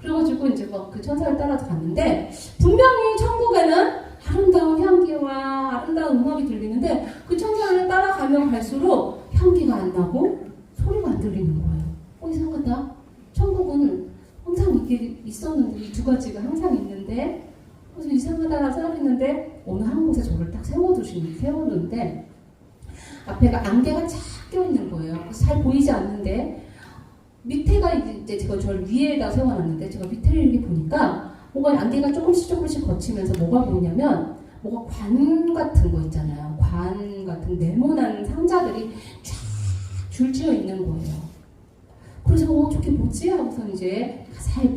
Speaker 1: 그래가지고 이제 막 그 천사를 따라서 갔는데, 분명히 천국에는 아름다운 향기와 아름다운 음악이 들리는데, 그 천사를 따라가면 갈수록 향기가 안 나고 소리가 안 들리는 거예요. 이상하다. 천국은 항상 이게 있었는데, 이 두 가지가 항상 있는데, 그래서 이상하다라고 생각했는데, 어느 한 곳에 저를 딱 세워놓는데, 앞에가 안개가 쫙 껴있는 거예요. 그래서 잘 보이지 않는데, 밑에가 이제 제가 저를 위에다 세워놨는데, 제가 밑에를 이렇게 보니까 뭐가 안개가 조금씩 거치면서 뭐가 보이냐면, 뭐가 관 같은 거 있잖아요. 관 같은 네모난 상자들이 쫙 줄지어 있는 거예요. 그래서 저게 뭐지? 하고서 이제 자세히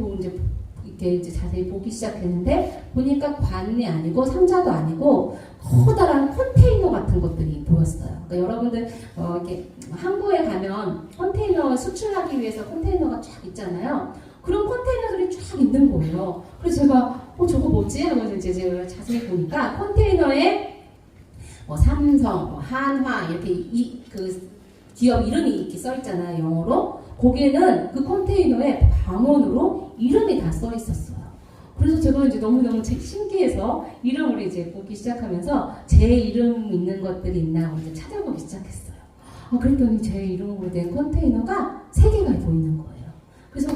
Speaker 1: 보기 시작했는데, 보니까 관이 아니고 상자도 아니고 커다란 컨테이너 같은 것들이 보였어요. 그러니까 여러분들 이렇게 항구에 가면 컨테이너 수출하기 위해서 컨테이너가 쫙 있잖아요. 그런 컨테이너들이 쫙 있는 거예요. 그래서 제가 저거 뭐지? 하고 이제 제가 자세히 보니까 컨테이너에 삼성, 한화 이렇게 그 기업 이름이 이렇게 써 있잖아요, 영어로. 거기에는 그 컨테이너에 방언으로 이름이 다 써 있었어요. 그래서 제가 이제 너무너무 신기해서 이름을 이제 보기 시작하면서 제 이름 있는 것들이 있나 하고 이제 찾아보기 시작했어요. 그랬더니 제 이름으로 된 컨테이너가 3개가 보이는 거예요. 그래서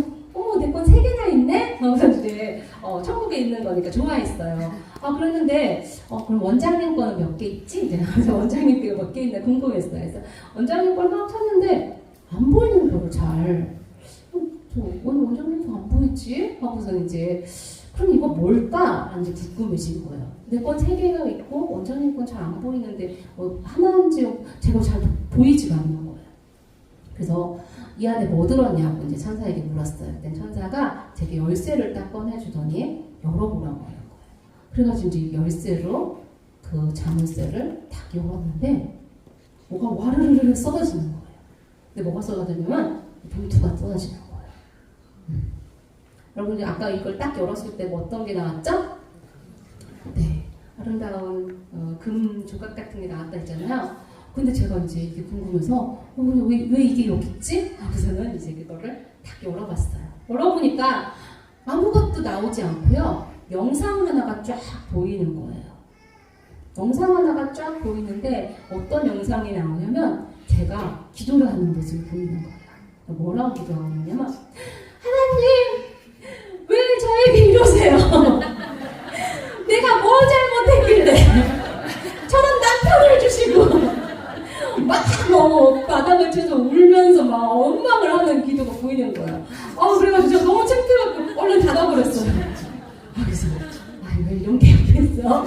Speaker 1: 내 건 3개나 있네? 하면서 이제 천국에 있는 거니까 좋아했어요. 그랬는데 그럼 원장님 거는 몇 개 있지? 이제 원장님 거 몇 개 있나 궁금했어요. 그래서 원장님 걸 막 찾는데 안 보이는 거예요, 잘. 오늘 원장님 거 안 보이지? 하고서 이제 그럼 이거 뭘까? 이제 궁금해진 거예요. 내 건 3개가 있고 원장님 건 잘 안 보이는데 하나인지 제가 잘 보이지가 않는 거예요. 그래서 이 안에 뭐 들었냐고 이제 천사에게 물었어요. 그때 천사가 제게 열쇠를 딱 꺼내주더니 열어보라고 하는 거예요. 그래가지고 이제 열쇠로 그 자물쇠를 딱 열었는데 뭐가 와르르르 쏟아지는 거예요. 근데 뭐가 쏟아지냐면 봉투가 쏟아지는 거예요. 여러분 아까 이걸 딱 열었을 때 뭐 어떤 게 나왔죠? 네, 아름다운 금 조각 같은 게 나왔다 했잖아요. 근데 제가 이제 이게 궁금해서 왜 이게 여기 있지? 하고서는 이제 그거를 딱 열어봤어요. 열어보니까 아무것도 나오지 않고요. 영상 하나가 쫙 보이는 거예요. 영상 하나가 쫙 보이는데 어떤 영상이 나오냐면 제가 기도를 하는 모습이 보이는 거예요. 뭐라고 기도하냐면 하나님 왜 저에게 이러세요? 내가 뭘 잘못했길래 저런 남편을 주시고 막 바닥을 쳐서 울면서 막 원망을 하는 기도가 보이는 거예요. 그래가지고 제가 너무 창피해갖고 얼른 닫아버렸어요. 그래서 왜 이런 게 있겠어?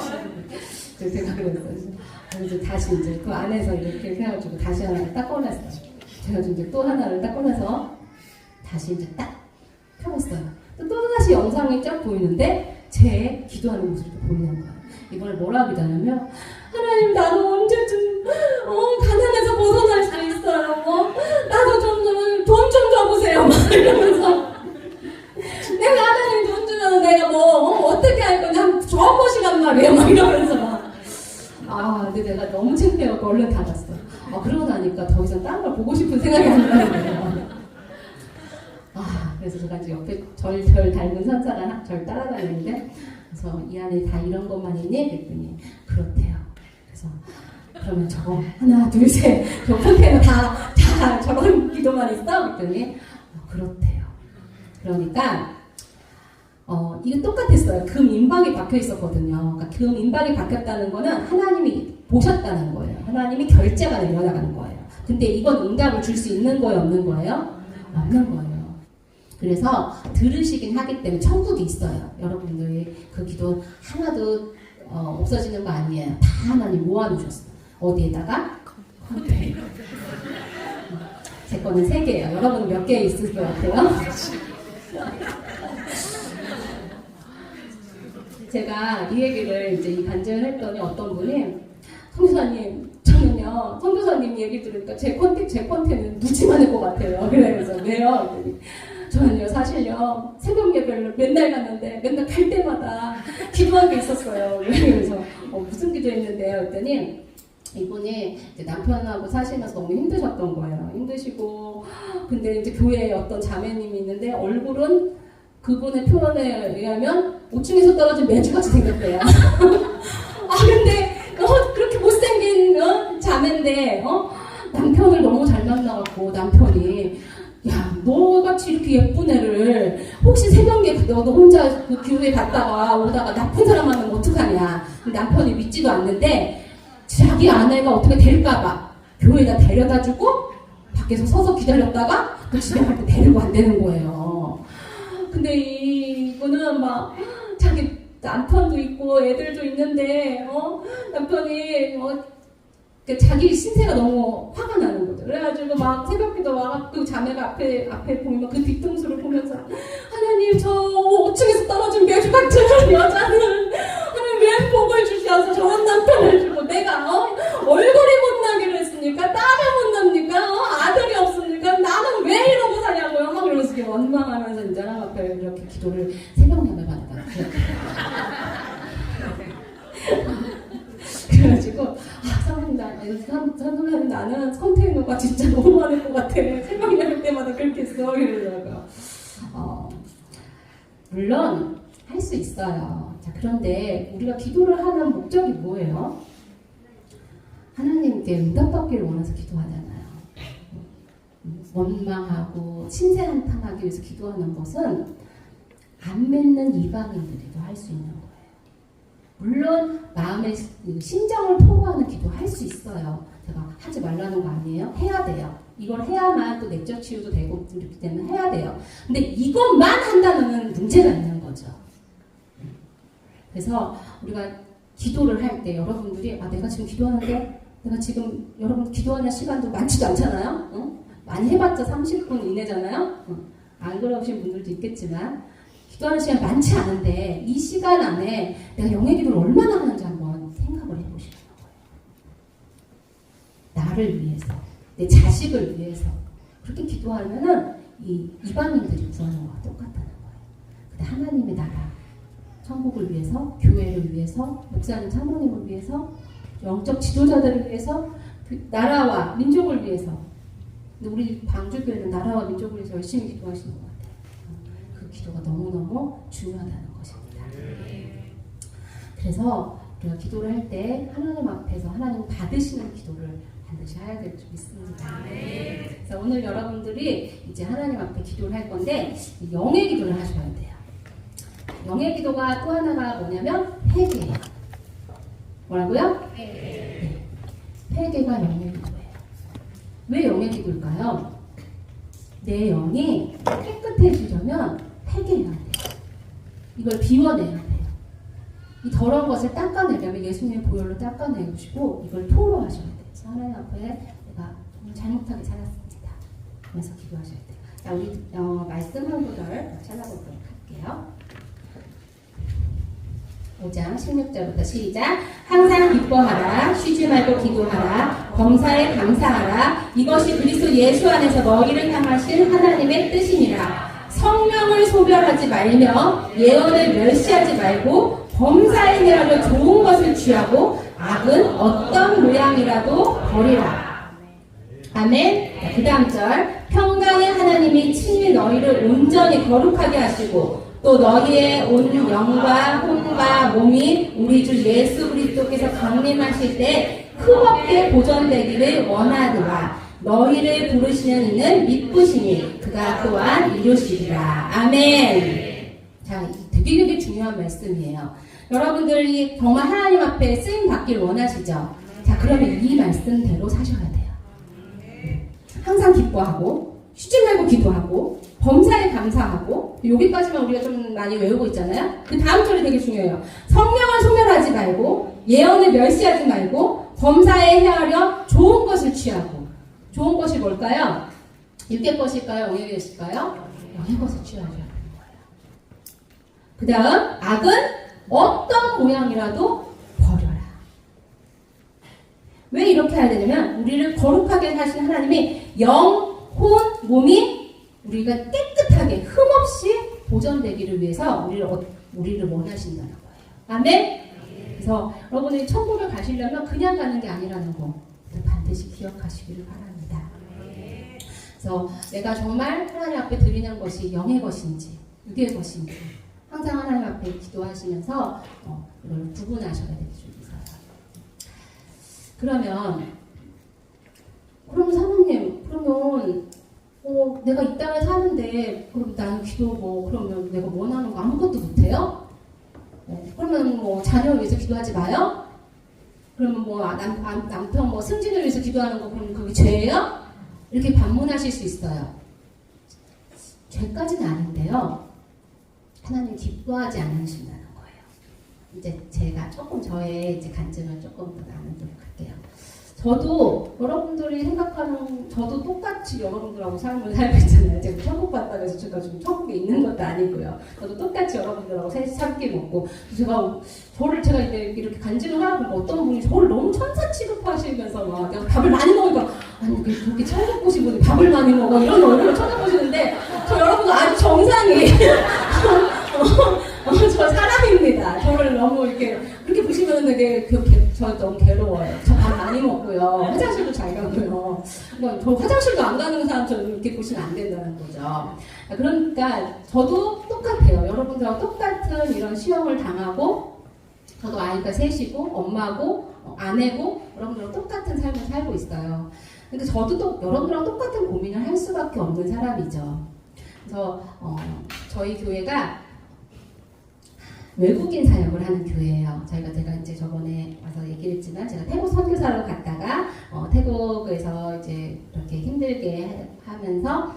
Speaker 1: 제가 그랬어요. 그래서 다시 이제 그 안에서 이렇게 해가지고 다시 하나를 딱 꺼냈어요. 제가 이제 또 하나를 딱 꺼내서 다시 이제 딱 펴봤어요. 또 다시 영상이 쫙 보이는데 제 기도하는 모습이 보이는 거예요. 이걸 뭐라고 기도하냐면 하나님 나도 언제쯤 가난해서 벗어날 수 있어요. 나도 돈 좀 줘보세요. 막 이러면서 내가 하나님 돈 주면 내가 어떻게 할 거냐 줘보시란 말이에요. 막 이러면서 근데 내가 너무 창피해서 얼른 닫았어. 그러고 나니까 더 이상 다른 걸 보고 싶은 생각이 안 나는 거예요. 그래서 제가 이제 옆에 절 닮은 산사가 절 따라다니는데 그래서 이 안에 다 이런 것만 있니? 그랬더니 그렇대요. 그래서 그러면 저거 하나 둘 셋 저 컨테이너 다 저런 기도만 있어? 그랬더니 그렇대요. 그러니까 이거 똑같았어요. 금 임박이 박혀 있었거든요. 그러니까 금 임박이 박혔다는 거는 하나님이 보셨다는 거예요. 하나님이 결제가 내려나가는 거예요. 근데 이건 응답을 줄 수 있는 거예요? 없는 거예요? 없는 거예요. 그래서 들으시긴 하기 때문에 천국이 있어요. 여러분들이 그 기도 하나도 없어지는 거 아니에요. 다 하나님 모아놓으셨어요. 어디에다가? 컨테이너. 제 거는 3개예요. 여러분은 몇 개 있을 것 같아요? 제가 이 얘기를 이제 이 간증을 했더니 어떤 분이 선교사님 저는요 선교사님 얘기 들으니까 제 컨테는 묻지만 것 같아요. 그래서 왜요? 저는요 사실요 새벽 예배를 맨날 갔는데 맨날 갈 때마다 기도한 게 있었어요. 그래서 무슨 기도했는데요? 했더니 이분이 이제 남편하고 사시면서 너무 힘드셨던 거예요. 힘드시고 근데 이제 교회에 어떤 자매님이 있는데 얼굴은 그분의 표현에 의하면 5층에서 떨어진 매주같이 생겼대요. 근데 그렇게 못생긴 자매인데 남편을 너무 잘 만나갖고 남편이 야 너같이 이렇게 예쁜 애를 혹시 새벽에 너도 혼자 그 교회 갔다가 오다가 나쁜 사람 만나면 어떡하냐. 남편이 믿지도 않는데 자기 아내가 어떻게 될까봐 교회에다 데려다주고 밖에서 서서 기다렸다가 또 집에 갈 때 데리고 안 되는 거예요. 근데 이분은 막 자기 남편도 있고 애들도 있는데 남편이 자기 신세가 너무 화가 나는 거죠. 그래가지고 막 새벽기도 와갖고 그 자매가 앞에 보면 그 뒤통수를 보면서 하나님 저 5층에서 떨어진 매주 같은 여자는 하나님 왜 복을 주셔서 저런 남편을 주고 내가 얼굴이 못나기로 했으니까 딸을 못 납니까? 아들이 없습니까? 나는 왜 이러고 사냐고요? 막 이러면서 이렇게 원망하면서 이제 하나님 앞에 이렇게 기도를 새벽 예배 받았다. 그래가지고 선생님 나는 컨테이너가 진짜 너무 많을 것 같아. 새벽 예배 때마다 그렇게 써. 이러다가 물론 할 수 있어요. 자, 그런데 우리가 기도를 하는 목적이 뭐예요? 하나님께 응답받기를 원해서 기도하잖아요. 원망하고 신세한탄하기 위해서 기도하는 것은 안 믿는 이방인들이도 할 수 있는 거예요. 물론 마음의 심정을 토로하는 기도 할 수 있어요. 제가 하지 말라는 거 아니에요? 해야 돼요. 이걸 해야만 또 내적 치유도 되고 이렇기 때문에 해야 돼요. 근데 이것만 한다는 문제가 있는 거죠. 그래서 우리가 기도를 할 때 여러분들이 내가 지금 기도하는데 내가 지금 여러분 기도하는 시간도 많지도 않잖아요. 많이 해봤자 30분 이내잖아요. 안 그러신 분들도 있겠지만 기도하는 시간 많지 않은데 이 시간 안에 내가 영의 기도를 얼마나 하는지 한번 생각을 해보세요. 나를 위해서, 내 자식을 위해서 그렇게 기도하면은 이 이방인들이 구하는 거와 똑같다는 거예요. 근데 하나님의 나라, 천국을 위해서, 교회를 위해서, 목사님, 사모님을 위해서, 영적 지도자들을 위해서, 그 나라와 민족을 위해서. 근데 우리 방주교회는 나라와 민족을 위해서 열심히 기도하시는 것 같아요. 그 기도가 너무너무 중요하다는 것입니다. 그래서 우리가 기도를 할 때 하나님 앞에서 하나님 받으시는 기도를 반드시 해야 될 줄 믿습니다. 그래서 오늘 여러분들이 이제 하나님 앞에 기도를 할 건데 영의 기도를 하셔야 돼요. 영의 기도가 또 하나가 뭐냐면 회개예요. 뭐라고요? 네. 회개가 영의 기도예요. 왜 영의 기도일까요? 내 영이 깨끗해지려면 회개해야 돼요. 이걸 비워내야 돼요. 이 더러운 것을 닦아내려면 예수님의 보혈로 닦아내시고 이걸 토로하셔야 돼요. 그래서 하나님 앞에 내가 잘못하게 살았습니다. 그래서 기도하셔야 돼요. 자, 우리 말씀 한 구절 찾아보도록 할게요. 5장 16절부터 시작. 항상 기뻐하라. 쉬지 말고 기도하라. 범사에 감사하라. 이것이 그리스도 예수 안에서 너희를 향하신 하나님의 뜻이니라. 성령을 소멸하지 말며 예언을 멸시하지 말고 범사에 행하려 좋은 것을 취하고 악은 어떤 모양이라도 버리라. 아멘. 그 다음 절. 평강의 하나님이 친히 너희를 온전히 거룩하게 하시고 또 너희의 온 영과 혼과 몸이 우리 주 예수 그리스도께서 강림하실 때 흠없게 보존되기를 원하노라. 너희를 부르시는 이는 미쁘시니 그가 또한 이루시리라. 아멘. 자, 되게 중요한 말씀이에요. 여러분들이 정말 하나님 앞에 쓰임 받길 원하시죠? 자, 그러면 이 말씀대로 사셔야 돼요. 항상 기뻐하고 쉬지 말고 기도하고 범사에 감사하고 여기까지만 우리가 좀 많이 외우고 있잖아요. 그 다음 절이 되게 중요해요. 성령을 소멸하지 말고 예언을 멸시하지 말고 범사에 행하려 좋은 것을 취하고. 좋은 것이 뭘까요? 육의 것일까요? 영의 것일까요? 영의 것을 취하셔야 되는 거예요. 그 다음 악은 어떤 모양이라도 버려라. 왜 이렇게 해야 되냐면 우리를 거룩하게 하신 하나님이 영, 혼, 몸이 우리가 깨끗하게 흠없이 보존되기를 위해서 우리를 원하신다는 거예요. 아멘? 그래서 여러분이 천국을 가시려면 그냥 가는 게 아니라는 거 반드시 기억하시기를 바랍니다. 그래서 내가 정말 하나님 앞에 드리는 것이 영의 것인지 육의 것인지 항상 하나님 앞에 기도하시면서 이걸 구분하셔야 될 줄 믿어요. 그러면 사모님, 내가 이 땅에 사는데 그럼 나는 기도고 그러면 내가 원하는 거 아무것도 못해요? 그러면 자녀를 위해서 기도하지 마요? 그러면 남편 승진을 위해서 기도하는 거 그럼 그게 죄예요? 이렇게 반문하실 수 있어요. 죄까지는 아닌데요. 하나님 기뻐하지 않으신다는 거예요. 이제 제가 조금 저의 이제 간증을 조금 더 나누도록 할게요. 저도 여러분들이 생각하는 저도 똑같이 여러분들하고 삶을 살고 있잖아요. 제가 천국 갔다고 해서 제가 지금 천국에 있는 것도 아니고요. 저도 똑같이 여러분들하고 삼기 먹고 제가 이제 이렇게 간증을 하고 어떤 분이 저를 너무 천사 취급하시면서 막 내가 밥을 많이 먹으니까 아니 그렇게 천국 보신 분이 밥을 많이 먹어 이런 얼굴을 쳐다보시는데 저 여러분도 아주 정상이에요. 저 사람입니다. 저를 너무 그렇게 보시면 되게 저 너무 괴로워요. 저 밥 많이 먹고요. 화장실도 잘 가고요. 저 화장실도 안 가는 사람처럼 이렇게 보시면 안 된다는 거죠. 그러니까 저도 똑같아요. 여러분들하고 똑같은 이런 시험을 당하고 저도 아이가 셋이고 엄마고 아내고 여러분들하고 똑같은 삶을 살고 있어요. 근데 저도 또 여러분들하고 똑같은 고민을 할 수밖에 없는 사람이죠. 그래서 저희 교회가 외국인 사역을 하는 교회예요. 제가 이제 저번에 와서 얘기를 했지만 제가 태국 선교사로 갔다가 태국에서 이제 이렇게 힘들게 하면서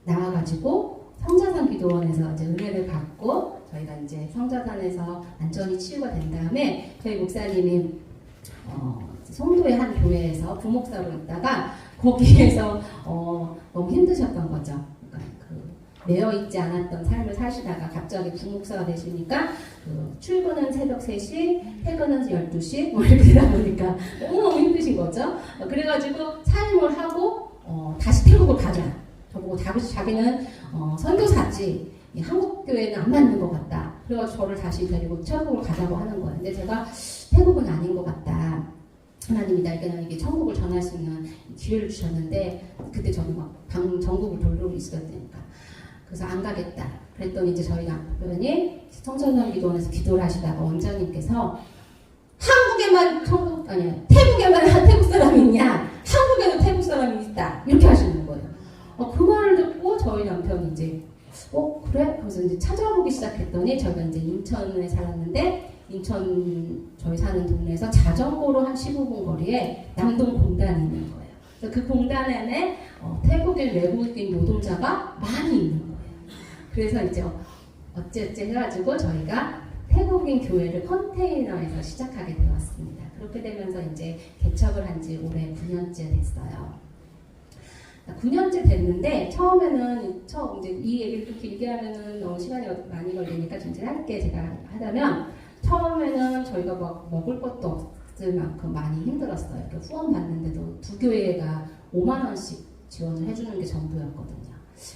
Speaker 1: 나와가지고 성자산 기도원에서 이제 은혜를 받고 저희가 이제 성자산에서 완전히 치유가 된 다음에 저희 목사님이 송도의 한 교회에서 부목사로 있다가 거기에서 너무 힘드셨던 거죠. 매여 있지 않았던 삶을 사시다가 갑자기 부목사가 되시니까 출근은 새벽 3시, 퇴근은 12시 이렇게 되다 보니까 너무너무 힘드신 거예요. 거죠. 그래가지고 사임을 하고 다시 태국을 가자. 저보고 자기는 선교사지 한국 교회는 안 맞는 것 같다. 그래가지고 저를 다시 데리고 태국을 가자고 하는 거예요. 근데 제가 태국은 아닌 것 같다. 하나님이 나에게는 이게 천국을 전할 수 있는 기회를 주셨는데 그때 저는 막 전국을 돌고 있어야 되니까 그래서 안 가겠다. 그랬더니 이제 저희 남편이 청소년 기도원에서 기도를 하시다가 원장님께서 한국에만 태국에만 태국 사람이 있냐? 한국에도 태국 사람이 있다. 이렇게 하시는 거예요. 그 말을 듣고 저희 남편이 이제 그래? 그래서 이제 찾아보기 시작했더니 저희가 이제 인천에 살았는데 인천 저희 사는 동네에서 자전거로 한 15분 거리에 남동공단이 있는 거예요. 그래서 그 공단 안에 태국인 외국인 노동자가 많이 있는 거예요. 그래서 이제 어쨌든 해가지고 저희가 태국인 교회를 컨테이너에서 시작하게 되었습니다. 그렇게 되면서 이제 개척을 한 지 올해 9년째 됐어요. 9년째 됐는데 처음에는 이제 이 얘기를 또 길게 하면은 너무 시간이 많이 걸리니까 좀 짧게 제가 하자면 처음에는 저희가 막 먹을 것도 없을 만큼 많이 힘들었어요. 후원 받는데도 두 교회가 5만 원씩 지원을 해주는 게 전부였거든요.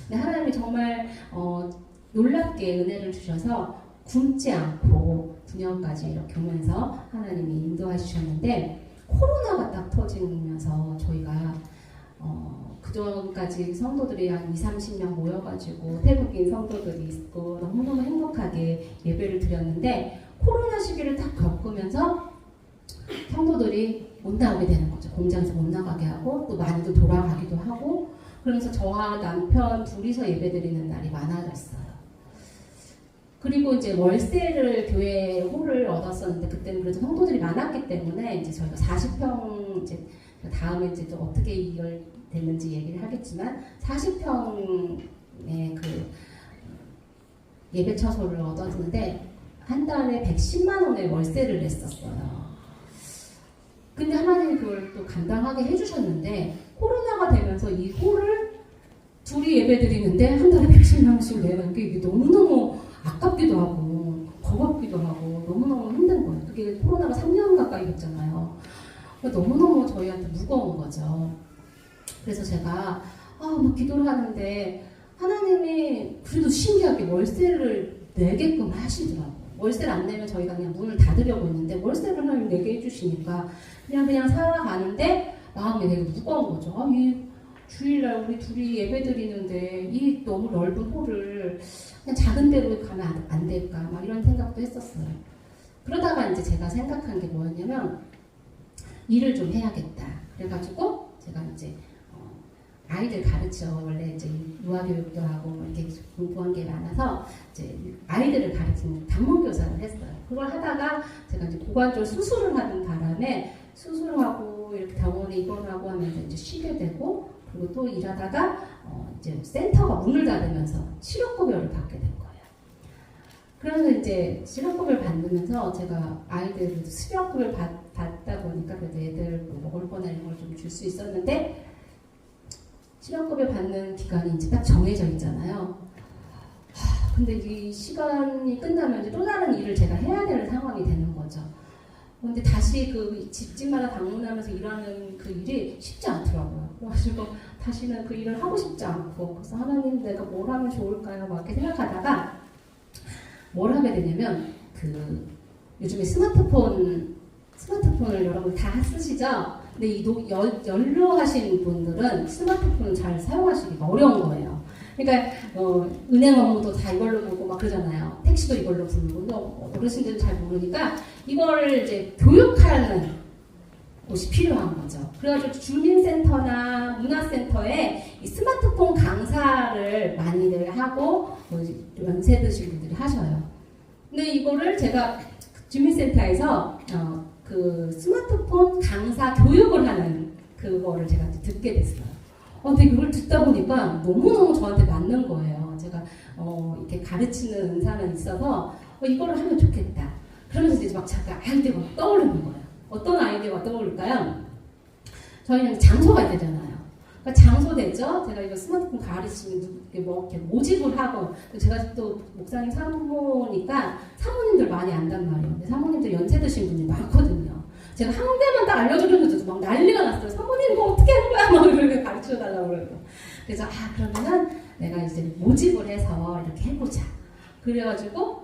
Speaker 1: 근데 하나님이 정말 놀랍게 은혜를 주셔서 굶지 않고 9년까지 이렇게 오면서 하나님이 인도해 주셨는데 코로나가 딱 터지면서 저희가 그전까지 성도들이 한 20-30명 모여가지고 태국인 성도들이 있고 너무너무 행복하게 예배를 드렸는데 코로나 시기를 딱 겪으면서 성도들이 못 나오게 되는 거죠. 공장에서 못 나가게 하고 또 많이도 돌아가기도 하고 그러면서 저와 남편 둘이서 예배드리는 날이 많아졌어요. 그리고 이제 월세를 교회 홀을 얻었었는데 그때는 그래도 성도들이 많았기 때문에 이제 저희가 40평 이제 다음에 이제 또 어떻게 이걸 됐는지 얘기를 하겠지만 40평의 그 예배 처소를 얻었는데 한 달에 110만 원의 월세를 냈었어요. 근데 하나님이 그걸 또 감당하게 해주셨는데 코로나가 되면서 이 홀을 둘이 예배 드리는데 한 달에 110만 원씩 내는 게 이게 너무너무 아깝기도 하고 버겁기도 하고 너무너무 힘든 거예요. 그게 코로나가 3년 가까이 됐잖아요. 너무너무 저희한테 무거운 거죠. 그래서 제가 막 기도를 하는데 하나님이 그래도 신기하게 월세를 내게끔 하시더라고요. 월세를 안 내면 저희가 그냥 문을 닫으려고 했는데 월세를 하나님 내게 해주시니까 그냥 살아가는데 마음이 되게 무거운 거죠. 이 주일날 우리 둘이 예배 드리는데 이 너무 넓은 홀을 그냥 작은 데로 가면 안 될까 막 이런 생각도 했었어요. 그러다가 이제 제가 생각한 게 뭐였냐면 일을 좀 해야겠다. 그래가지고 제가 이제 아이들 가르쳐 원래 이제 유아교육도 하고 이렇게 공부한 게 많아서 이제 아이들을 가르치는 방문교사를 했어요. 그걸 하다가 제가 이제 고관절 수술을 하는 바람에 수술하고 이렇게 병원에 입원하고 하면서 이제 쉬게 되고 그리고 또 일하다가 이제 센터가 문을 닫으면서 치료급여를 받게 된 거예요. 그래서 이제 치료급여를 받으면서 제가 아이들 수료급여를 받다 보니까 그래도 애들 먹을 거나 이런 걸 좀 줄 수 있었는데 실업급여 받는 기간이 이제 딱 정해져 있잖아요. 근데 이 시간이 끝나면 이제 또 다른 일을 제가 해야 되는 상황이 되는 거죠. 근데 다시 그 집집마다 방문하면서 일하는 그 일이 쉽지 않더라고요. 그래가지고 다시는 그 일을 하고 싶지 않고 그래서 하나님 내가 뭘 하면 좋을까요? 막 이렇게 생각하다가 뭘 하게 되냐면 그 요즘에 스마트폰을 여러분 다 쓰시죠? 근데 이 연로하신 분들은 스마트폰을 잘 사용하시기가 어려운 거예요. 그러니까 은행 업무도 다 이걸로 보고 막 그러잖아요. 택시도 이걸로 부르고 어르신들은 잘 모르니까 이걸 이제 교육하는 곳이 필요한 거죠. 그래가지고 주민센터나 문화센터에 이 스마트폰 강사를 많이들 하고 연세 드신 분들이 하셔요. 근데 이거를 제가 주민센터에서 그 스마트폰 강사 교육을 하는 그거를 제가 듣게 됐어요. 근데 그걸 듣다 보니까 너무너무 저한테 맞는 거예요. 제가 이렇게 가르치는 은사는 있어서 이거를 하면 좋겠다. 그러면서 이제 막 잠깐 아이디어가 떠오르는 거예요. 어떤 아이디어가 떠오를까요? 저희는 장소가 되잖아요. 그러니까 장소 되죠. 제가 이거 스마트폰 가르치면 뭐 이렇게 모집을 하고 제가 또 목사님 사모니까 사모님들 많이 안단 말이에요. 근데 사모님들 연세 드신 분이 많거든요. 제가 한 대만 딱 알려주려고 막 난리가 왔어요. 사모님 이거 어떻게 하는 거야? 막 이렇게 가르쳐 달라고 그러고. 그래서 그러면은 내가 이제 모집을 해서 이렇게 해보자. 그래가지고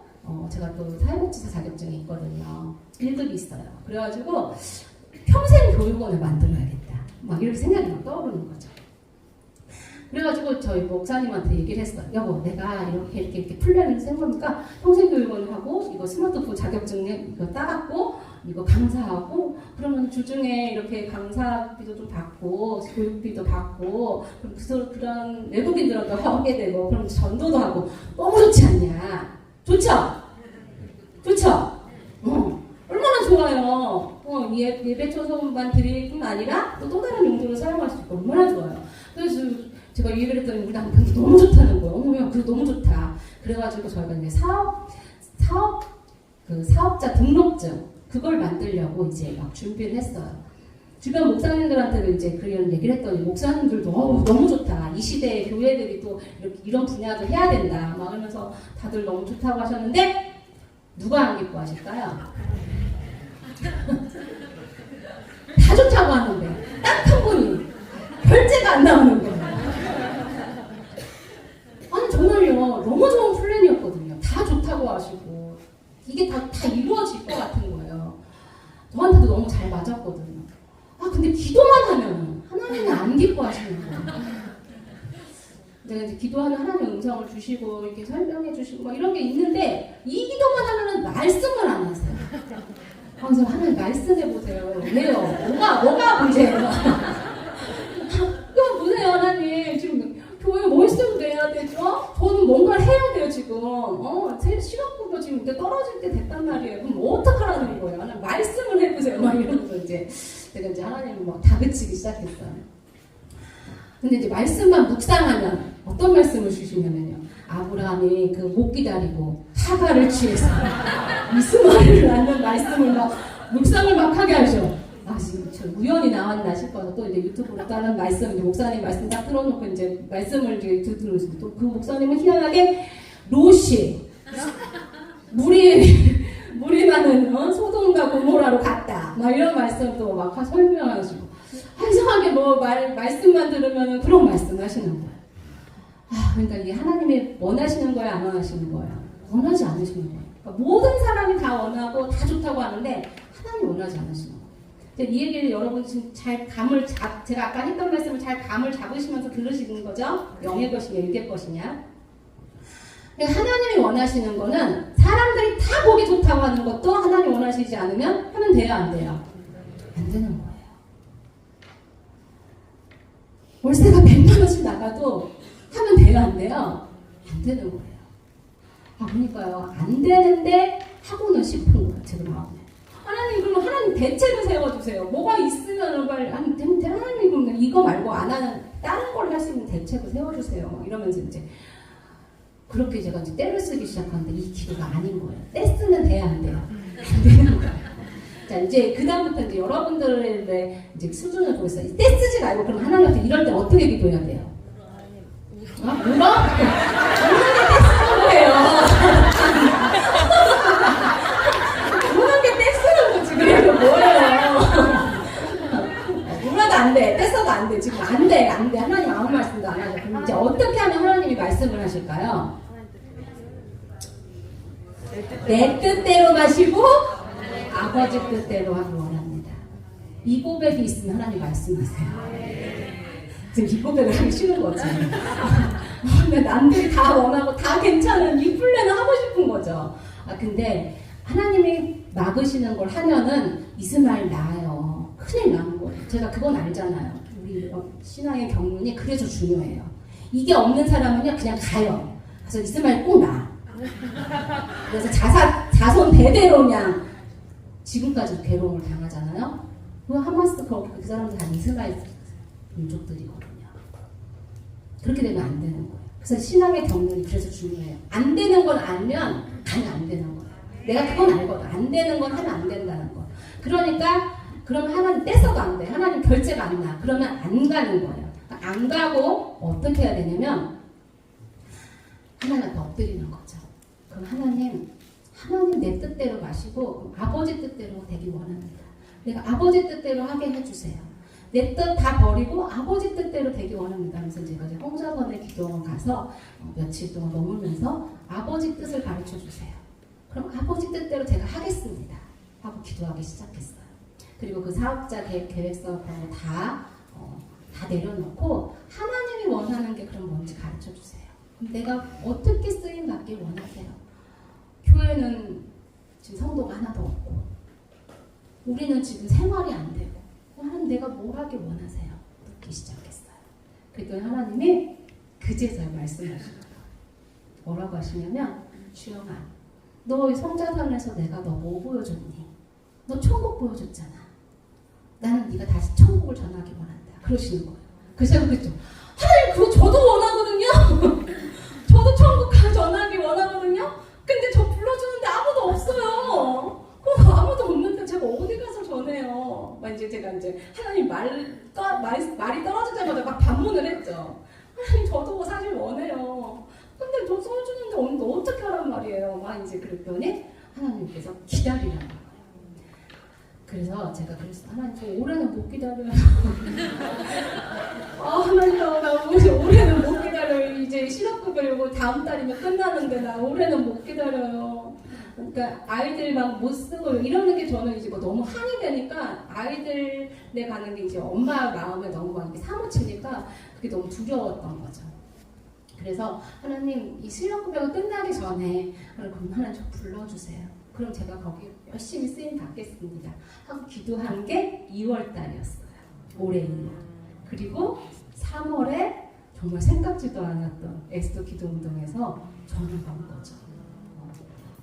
Speaker 1: 제가 또 사회복지사 자격증이 있거든요. 1급이 있어요. 그래가지고 평생 교육원을 만들어야겠다. 막 이렇게 생각이 막 떠오르는 거죠. 그래가지고 저희 목사님한테 얘기를 했어요. 여보, 내가 이렇게 플랜을 쓴 거니까 평생교육원을 하고 이거 스마트폰 자격증 이거 따갖고 이거 강사하고 그러면 주중에 이렇게 강사비도 좀 받고 교육비도 받고 그런 외국인들한테 하게 되고 그럼 전도도 하고 너무 좋지 않냐? 좋죠? 좋죠? 얼마나 좋아요. 예배 초성만 드릴 뿐 아니라 또 다른 용도로 사용할 수 있고 얼마나 좋아요. 그래서 제가 얘기를 했더니 우리 남편도 너무 좋다는 거예요. 어머야, 그거 너무 좋다. 그래가지고 저희가 이제 사업자 등록증 그걸 만들려고 이제 막 준비를 했어요. 주변 목사님들한테도 이제 그런 얘기를 했더니 목사님들도 너무 좋다. 이 시대에 교회들이 또 이런 분야도 해야 된다. 막 하면서 다들 너무 좋다고 하셨는데 누가 안 기뻐하실까요? 다 좋다고 하는데 딱 한 분이 결제가 안 나오는 거예요. 아니 정말요. 너무 좋은 플랜이었거든요. 다 좋다고 하시고 이게 다 이루어질 것 같은 거예요. 저한테도 너무 잘 맞았거든요. 근데 기도만 하면 하나님은 안 기뻐하시는 거예요. 내가 이제 기도하면 하나님 음성을 주시고 이렇게 설명해 주시고 막 이런 게 있는데 이 기도만 하면은 말씀을 안 하세요. 그래서 하나님 말씀해 보세요. 왜요? 뭐가 문제예요? 그럼 보세요, 하나님 지금 교회 월세도 내야 되죠? 저는 뭔가를 해야 돼요 지금. 제 실업급여 지금 이제 떨어질 때 됐단 말이에요. 그럼 어떡하라는 거예요? 하나님 말씀을 해보세요. 막 이러면서 이제 제가 이제 하나님을 막 다그치기 시작했어요. 근데 이제 말씀만 묵상하면 어떤 말씀을 주시냐면요. 아브라함이 그 못 기다리고 하가를 취해서 이스마엘을 낳는 말씀을 막 묵상을 막 하게 하죠. 지금 저 우연히 나왔나 싶어서 또 이제 유튜브로 다른 말씀, 이제 목사님 말씀 딱 틀어놓고 이제 말씀을 이제 들으시고 또 그 목사님은 희한하게 롯이 물이 많은 소돔과 고모라로 갔다. 막 이런 말씀도 막 설명하시고. 이상하게 말씀만 들으면 그런 말씀 하시는 거예요. 그러니까 이게 하나님이 원하시는 거예요? 안 원하시는 거예요? 원하지 않으시는 거예요. 그러니까 모든 사람이 다 원하고 다 좋다고 하는데 하나님이 원하지 않으시는 거예요. 이 얘기를 여러분 지금 잘 제가 아까 했던 말씀을 잘 감을 잡으시면서 들으시는 거죠? 영의 것이냐, 육의 것이냐. 그러니까 하나님이 원하시는 거는 사람들이 다 보기 좋다고 하는 것도 하나님 원하시지 않으면 하면 돼요, 안 돼요? 안 되는 거예요. 월세가 100만 원씩 나가도 하면 돼요, 안 돼요? 안 되는 거예요. 그러니까요, 안 되는데 하고는 싶은 거예요, 제 마음에. 하나님, 그러면 하나님 대책을 세워주세요. 뭐가 있으면 하나님, 그러면 이거 말고 안 하는 다른 걸 할 수 있는 대책을 세워주세요. 막 이러면서 이제 그렇게 제가 이제 때를 쓰기 시작하는데 이 기도가 아닌 거예요. 때 쓰면 돼야 안 돼요? 안 되는 거예요. 자, 이제 그다음부터 이제 여러분들의 이제 수준을 보겠어요. 때 쓰지 말고 그럼 하나님한테 이럴 때 어떻게 기도해야 돼요? 물어? 우는 게 때 쓰는 거예요. 우는 게 때 쓰는 거지. 그게 뭐예요? 물어도 안 돼. 때 써도 안 돼. 지금 안 돼. 하나님 아무 말씀도 안 하죠. 그럼 이제 어떻게 하면 하나님이 말씀을 하실까요? 내 뜻대로 마시고 아버지 뜻대로 하기 원합니다. 이 고백이 있으면 하나님 말씀하세요. 지금 이 고백을 하기 싫은 거지. 근데 남들이 다 원하고 다 괜찮은 이 플랜을 하고 싶은 거죠. 근데 하나님이 막으시는 걸 하면은 이스마엘 나요. 큰일 나는 거예요. 제가 그건 알잖아요. 우리 신앙의 경륜이 그래서 중요해요. 이게 없는 사람은요 그냥 가요. 그래서 이스마엘 꼭 나. 그래서 자손 대대로 그냥 지금까지 괴로움을 당하잖아요. 그 하마스 그 사람들 다 이스라엘 민족들이거든요. 그렇게 되면 안 되는 거예요. 그래서 신앙의 경륜이 그래서 중요해요. 안 되는 건 알면 가면 안 되는 거예요. 내가 그건 알거든. 안 되는 건 하면 안 된다는 거. 그러니까 그러면 하나님 떼서도 안 돼. 하나님 결제가 안 나. 그러면 안 가는 거예요. 안 가고 어떻게 해야 되냐면 하나님한테 엎드리는 거죠. 그럼 하나님 내 뜻대로 마시고 아버지 뜻대로 되기 원합니다. 내가 아버지 뜻대로 하게 해주세요. 내 뜻 다 버리고 아버지 뜻대로 되기 원합니다. 그래서 제가 이제 홍자선의 기도원 가서 며칠 동안 머물면서 아버지 뜻을 가르쳐 주세요. 그럼 아버지 뜻대로 제가 하겠습니다. 하고 기도하기 시작했어요. 그리고 그 사업자 계획서 그런 거 다 내려놓고 하나님이 원하는 게 그럼 뭔지 가르쳐 주세요. 그럼 내가 어떻게 쓰임 받길 원하세요? 교회는 지금 성도가 하나도 없고 우리는 지금 생활이 안 되고 하나님 내가 뭘 하길 원하세요? 묻기 시작했어요. 그랬더니 하나님이 그제서야 말씀하시더라고요. 뭐라고 하시냐면 주영아 너 성자산에서 내가 너 뭐 보여줬니? 너 천국 보여줬잖아. 나는 네가 다시 천국을 전하기 원한다. 그러시는 거예요. 그래서 제가 그랬죠. 하나님 그거 저도 원하거든요. 저도 천국 전하기 원하거든요. 근데 저 불러주는데 아무도 없어요. 그럼 아무도 없는데 제가 어디 가서 전해요. 막 이제 제가 이제 하나님 말이 떨어지자마자 막 반문을 했죠. 하나님 저도 사실 원해요. 근데 저 써주는데 없는데 어떻게 하란 말이에요. 막 이제 그랬더니 하나님께서 기다리라는 거예요. 그래서 제가 그랬어요. 하나님 저 올해는 못 기다려요. 하나님 나 올해는 못 기다려요. 이제 실업급여고 다음 달이면 끝나는데 나 올해는 못 기다려요. 그러니까 아이들 막 못 쓰고 이러는 게 저는 이제 뭐 너무 한이 되니까 아이들에 가는 게 이제 엄마 마음에 너무 막 사무치니까 그게 너무 두려웠던 거죠. 그래서 하나님 이 실업급여가 끝나기 전에 그럼 하나님 저 불러주세요. 그럼 제가 거기 열심히 쓰임 받겠습니다. 하고 기도한 게 2월 달이었어요. 올해 2월. 그리고 3월에 정말 생각지도 않았던 엑스더 기도운동에서 전화가 온 거죠.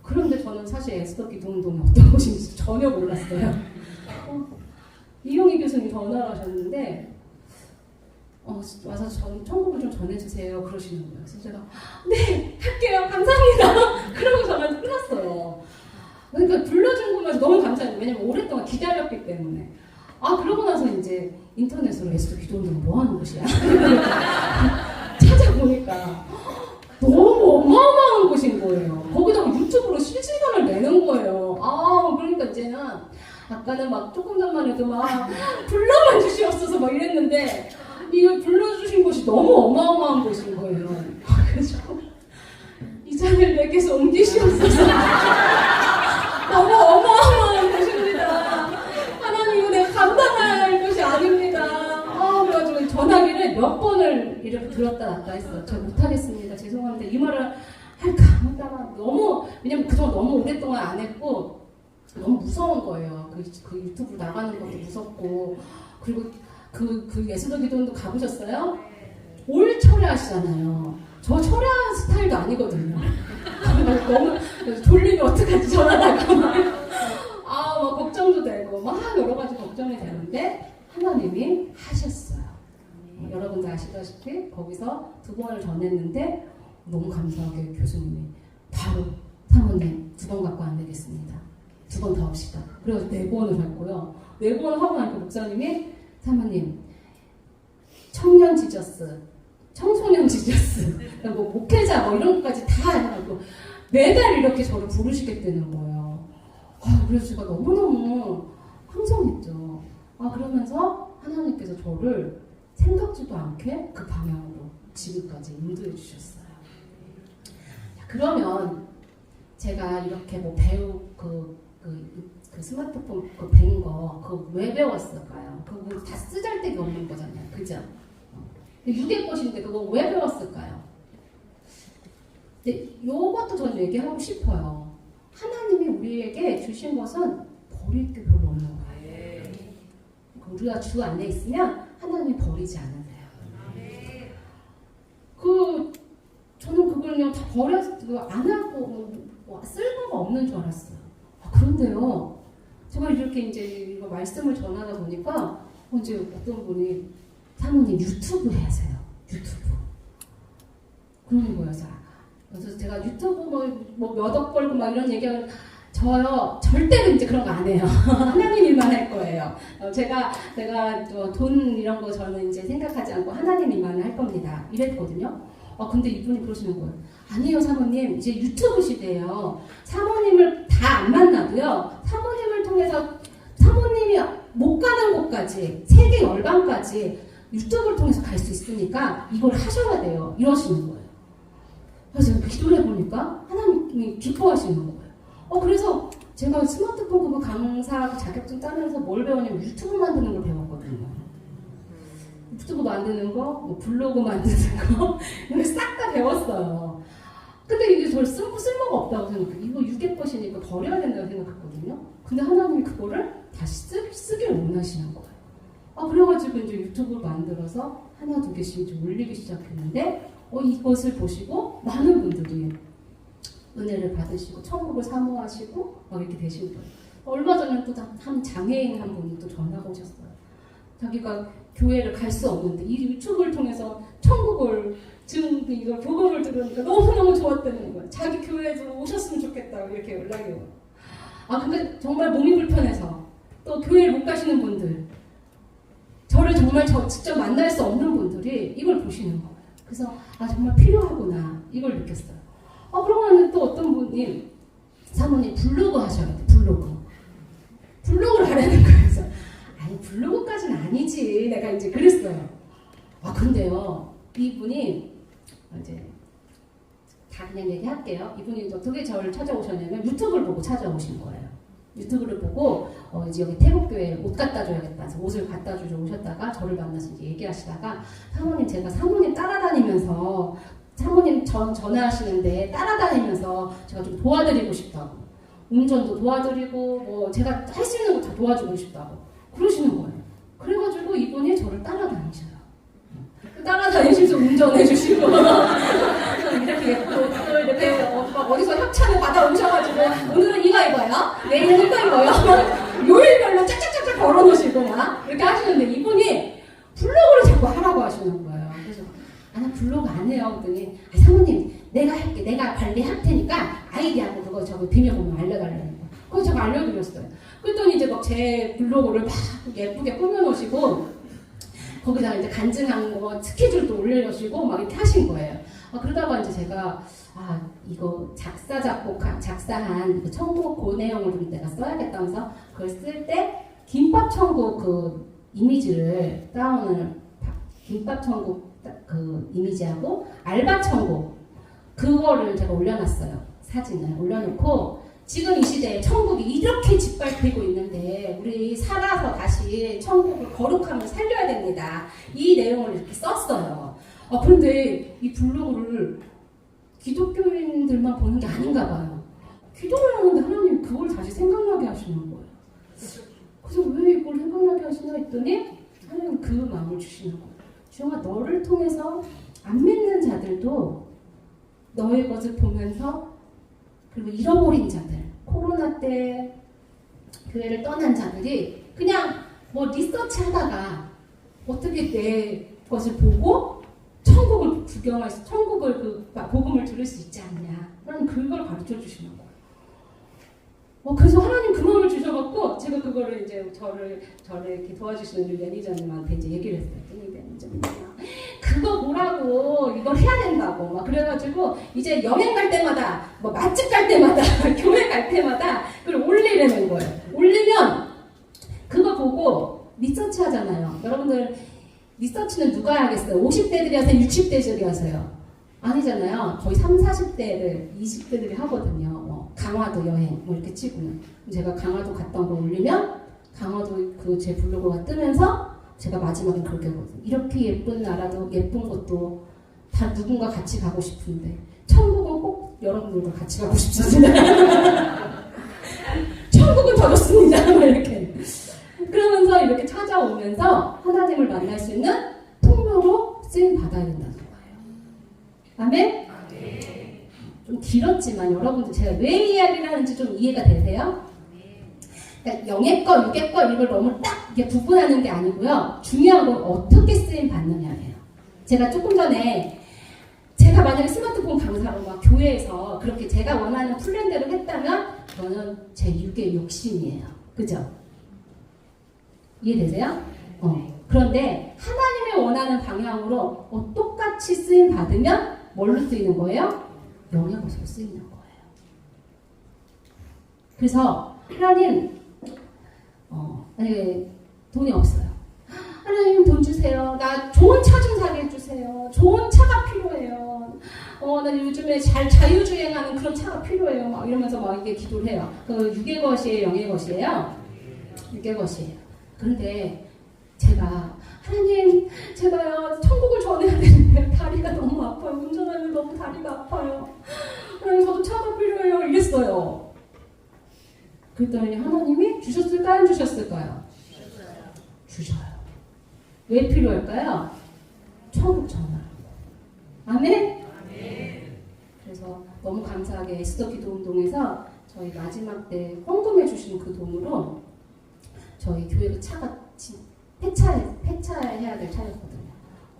Speaker 1: 그런데 저는 사실 엑스더 기도운동이 어떤 곳인지 전혀 몰랐어요. 이용희 교수님 전화를 하셨는데 와서 천국을 좀 전해주세요 그러시는 거예요. 그래서 제가 네 할게요 감사합니다. 그러고 전화 끊었어요. 그러니까 불러준 것만 너무 감사해요. 왜냐면 오랫동안 기다렸기 때문에. 그러고 나서 이제 인터넷으로 엑스더 기도운동 뭐 하는 곳이야? 찾아보니까 너무 어마어마한 곳인 거예요. 거기다가 유튜브로 실시간을 내는 거예요. 그러니까 이제는 아까는 막 조금 전만 해도 막 불러만 주시옵소서 막 이랬는데 이걸 불러주신 곳이 너무 어마어마한 곳인 거예요. 그래서 이 자리를 내게서 옮기시옵소서. 너무 어마어마한 곳입니다. 하나님 이거 내가 감당할 것이 아닙니다. 그래가지고 전화기를 몇 번을 이렇게 들었다 놨다 했어요. 저 못하겠습니다. 죄송합니다. 이 말을 할까 하다가 너무 왜냐면 그동안 너무 오랫동안 안 했고 너무 무서운 거예요. 그 유튜브 나가는 것도 무섭고 그리고 그 엑스더 기도원도 가보셨어요? 올 철회하시잖아요. 저 철야 스타일도 아니거든요. 너무 졸리면 어떡하지 전화다가 막 걱정도 되고 막 여러 가지 걱정이 되는데 하나님이 하셨어요. 여러분들 아시다시피 거기서 2번을 전했는데 너무 감사하게 교수님이 바로 사모님 2번 갖고 안 되겠습니다. 2번 더 합시다. 그래서 4번을 했고요. 4번을 하고 나니까 목사님이 사모님 청년 지저스 청소년 지저스, 뭐 목회자 뭐 이런 것까지 다 해가지고 매달 이렇게 저를 부르시겠다는 거예요. 그래서 제가 너무너무 흥성했죠. 그러면서 하나님께서 저를 생각지도 않게 그 방향으로 지금까지 인도해 주셨어요. 그러면 제가 이렇게 뭐 배우 그 스마트폰 그 뵌 거 그거 왜 배웠을까요? 그거 다 쓰잘데기 없는 거잖아요. 그죠? 유대 것인데 그거 왜 배웠을까요? 근데 이것도 저는 얘기하고 싶어요. 하나님이 우리에게 주신 것은 버릴 게 별로 없는 거예요. 우리가 주 안에 있으면 하나님이 버리지 않으세요. 저는 그걸 그냥 다 버려서 안 하고 쓸모가 없는 줄 알았어요. 그런데요, 제가 이렇게 이제 이거 말씀을 전하다 보니까 이제 어떤 분이 사모님 유튜브 하세요. 유튜브. 그러는 거예요. 그래서 제가 유튜브 뭐 몇 억 벌고 막 이런 얘기하면 저요 절대로 이제 그런 거 안 해요. 하나님 일만 할 거예요. 제가 돈 이런 거 저는 이제 생각하지 않고 하나님 일만 할 겁니다. 이랬거든요. 근데 이분이 그러시는 거예요. 아니요 사모님 이제 유튜브 시대예요. 사모님을 다 안 만나도요. 사모님을 통해서 사모님 하나님이 못 가는 곳까지, 세계 열방까지 유튜브를 통해서 갈 수 있으니까 이걸 하셔야 돼요. 이러시는 거예요. 그래서 제가 기도를 해보니까 하나님이 기뻐하시는 거예요. 그래서 제가 스마트폰 그거 강사 자격증 따면서 뭘 배웠냐면 유튜브 만드는 걸 배웠거든요. 유튜브 만드는 거, 뭐 블로그 만드는 거, 이런 거 싹 다 배웠어요. 근데 이게 절 쓸모가 없다고 생각해요. 이거 유괴 것이니까 버려야 된다고 생각했거든요. 근데 하나님이 그거를 다시 쓰길 원하시는 거예요. 그래가지고 이제 유튜브를 만들어서 하나 두 개씩 이제 올리기 시작했는데, 이것을 보시고 많은 분들이 은혜를 받으시고 천국을 사모하시고 이렇게 되신 거예요. 얼마 전에 또 한 장애인 한 분이 또 전화가 오셨어요. 자기가 교회를 갈 수 없는데 이 유튜브를 통해서 천국을 지금 이걸 복음을 들으니까 너무너무 좋았다는 거예요. 자기 교회에도 오셨으면 좋겠다고 이렇게 연락이 와요. 그러니까 정말 몸이 불편해서 또 교회를 못 가시는 분들, 저를 정말 직접 만날 수 없는 분들이 이걸 보시는 거예요. 그래서 정말 필요하구나 이걸 느꼈어요. 그러면 또 어떤 분이 사모님 블로그 하셔야 돼. 블로그를 하라는 거예요. 그래서 아니 블로그까지는 아니지 내가 이제 그랬어요. 근데요 이분이 이제 다 그냥 얘기할게요. 이분이 어떻게 저를 찾아오셨냐면 유튜브를 보고 찾아오신 거예요. 유튜브를 보고 이제 여기 태국교회 옷 갖다 줘야겠다 해서 옷을 갖다 주러 오셨다가 저를 만나서 이제 얘기하시다가 사모님 제가 사모님 따라다니면서 사모님 전화하시는데 따라다니면서 제가 좀 도와드리고 싶다고, 운전도 도와드리고 뭐 제가 할 수 있는 거 다 도와주고 싶다고 그러시는 거예요. 그래가지고 이분이 저를 따라다니셔요. 따라다니시면서 운전해 주시고 이렇게 또 이렇게 어디서 협찬을 받아오셔가지고 오늘은 이거 입어요, 내일은 이거 입어요, 요일별로 짝짝짝짝 걸어놓으시고 막 이렇게 하시는데 이분이 블로그를 자꾸 하라고 하시는 거예요. 그래서 나 블로그 안 해요. 그랬더니 사모님 내가 할게, 내가 관리할 테니까 아이디하고 그거 저거 비밀번호 알려달라는 거예요. 그거 제가 알려드렸어요. 그랬더니 이제 막 제 블로그를 막 예쁘게 꾸며놓으시고 거기다가 이제 간증한 거 스케줄도 올려주시고 막 이렇게 하신 거예요. 그러다가 이제 제가 이거 작사한 그 천국 그 내용을 좀 내가 써야겠다면서 그걸 쓸 때 김밥 천국 그 이미지를 김밥 천국 그 이미지하고 알바 천국 그거를 제가 올려놨어요. 사진을 올려놓고 지금 이 시대에 천국이 이렇게 짓밟히고 있는데 우리 살아서 다시 천국을 거룩함을 살려야 됩니다. 이 내용을 이렇게 썼어요. 그런데 이 블로그를 기독교인들만 보는 게 아닌가 봐요. 기도를 하는데 하나님 그걸 다시 생각나게 하시는 거예요. 그래서 왜 이걸 생각나게 하시나 했더니 하나님 그 마음을 주시는 거예요. 주영아 너를 통해서 안 믿는 자들도 너의 것을 보면서 그리고 잃어버린 자들, 코로나 때 교회를 떠난 자들이 그냥 뭐 리서치 하다가 어떻게 내 것을 보고 천국을 구경할 수, 천국을 그 복음을 들을 수 있지 않냐. 하나님 그걸 가르쳐 주시는 거예요. 그래서 하나님 그 마음을 주셔갖고 제가 그거를 이제 저를 이렇게 도와주시는 우리 매니저님한테 이제 얘기를 했어요. 매니저님 그거 보라고 이걸 해야 된다고 막 그래가지고 이제 여행 갈 때마다 뭐 맛집 갈 때마다 교회 갈 때마다 그걸 올리려는 거예요. 올리면 그거 보고 리서치 하잖아요. 여러분들 리서치는 누가 하겠어요? 50대들이 하세요? 60대들이 하세요? 아니잖아요. 거의 30, 40대를 20대들이 하거든요. 강화도 여행 뭐 이렇게 치고는 제가 강화도 갔다 온 거 올리면 강화도 그 제 블로그가 뜨면서 제가 마지막에 그렇게 하거든요. 이렇게 예쁜 나라도 예쁜 것도 다 누군가 같이 가고 싶은데 천국은 꼭 여러분들과 같이 가고 싶습니다. 천국은 더 좋습니다. 이렇게 그러면서 이렇게 찾아오면서 하나님을 만날 수 있는 통로로 쓰임 받아야 된다는 거예요. 아멘? 좀 길었지만 여러분들 제가 왜 이야기를 하는지 좀 이해가 되세요? 그러니까 영예껏, 유괴껏 이걸 너무 딱 이렇게 구분하는 게 아니고요. 중요한 건 어떻게 쓰임 받느냐예요. 제가 조금 전에 제가 만약에 스마트폰 강사로 막 교회에서 그렇게 제가 원하는 플랜대로 했다면 그거는 제 육의 욕심이에요. 그죠? 이해되세요? 그런데 하나님의 원하는 방향으로 똑같이 쓰임 받으면 뭘로 쓰이는 거예요? 영의 것으로 쓰이는 거예요. 그래서 하나님 만약에 돈이 없어요. 하나님 돈 주세요. 나 좋은 차 좀 사게 해주세요. 좋은 차가 필요해요. 나 요즘에 자유주행하는 그런 차가 필요해요. 막 이러면서 막 이게 기도를 해요. 그 육의 것이에요, 영의 것이에요? 육의 것이에요. 그런데 제가 하나님 제가요 천국을 전해야 되는데 다리가 너무 아파요. 운전하면 너무 다리가 아파요. 하나님 저도 차가 필요해요. 이랬어요. 그랬더니 하나님이 주셨을까요? 안 주셨을까요? 주셔요. 왜 필요할까요? 천국 전화. 아멘? 그래서 너무 감사하게 에스더 기도 운동에서 저희 마지막 때 헌금해 주신 그 돈으로 저희 교회 차가 폐차해야 될 차였거든요.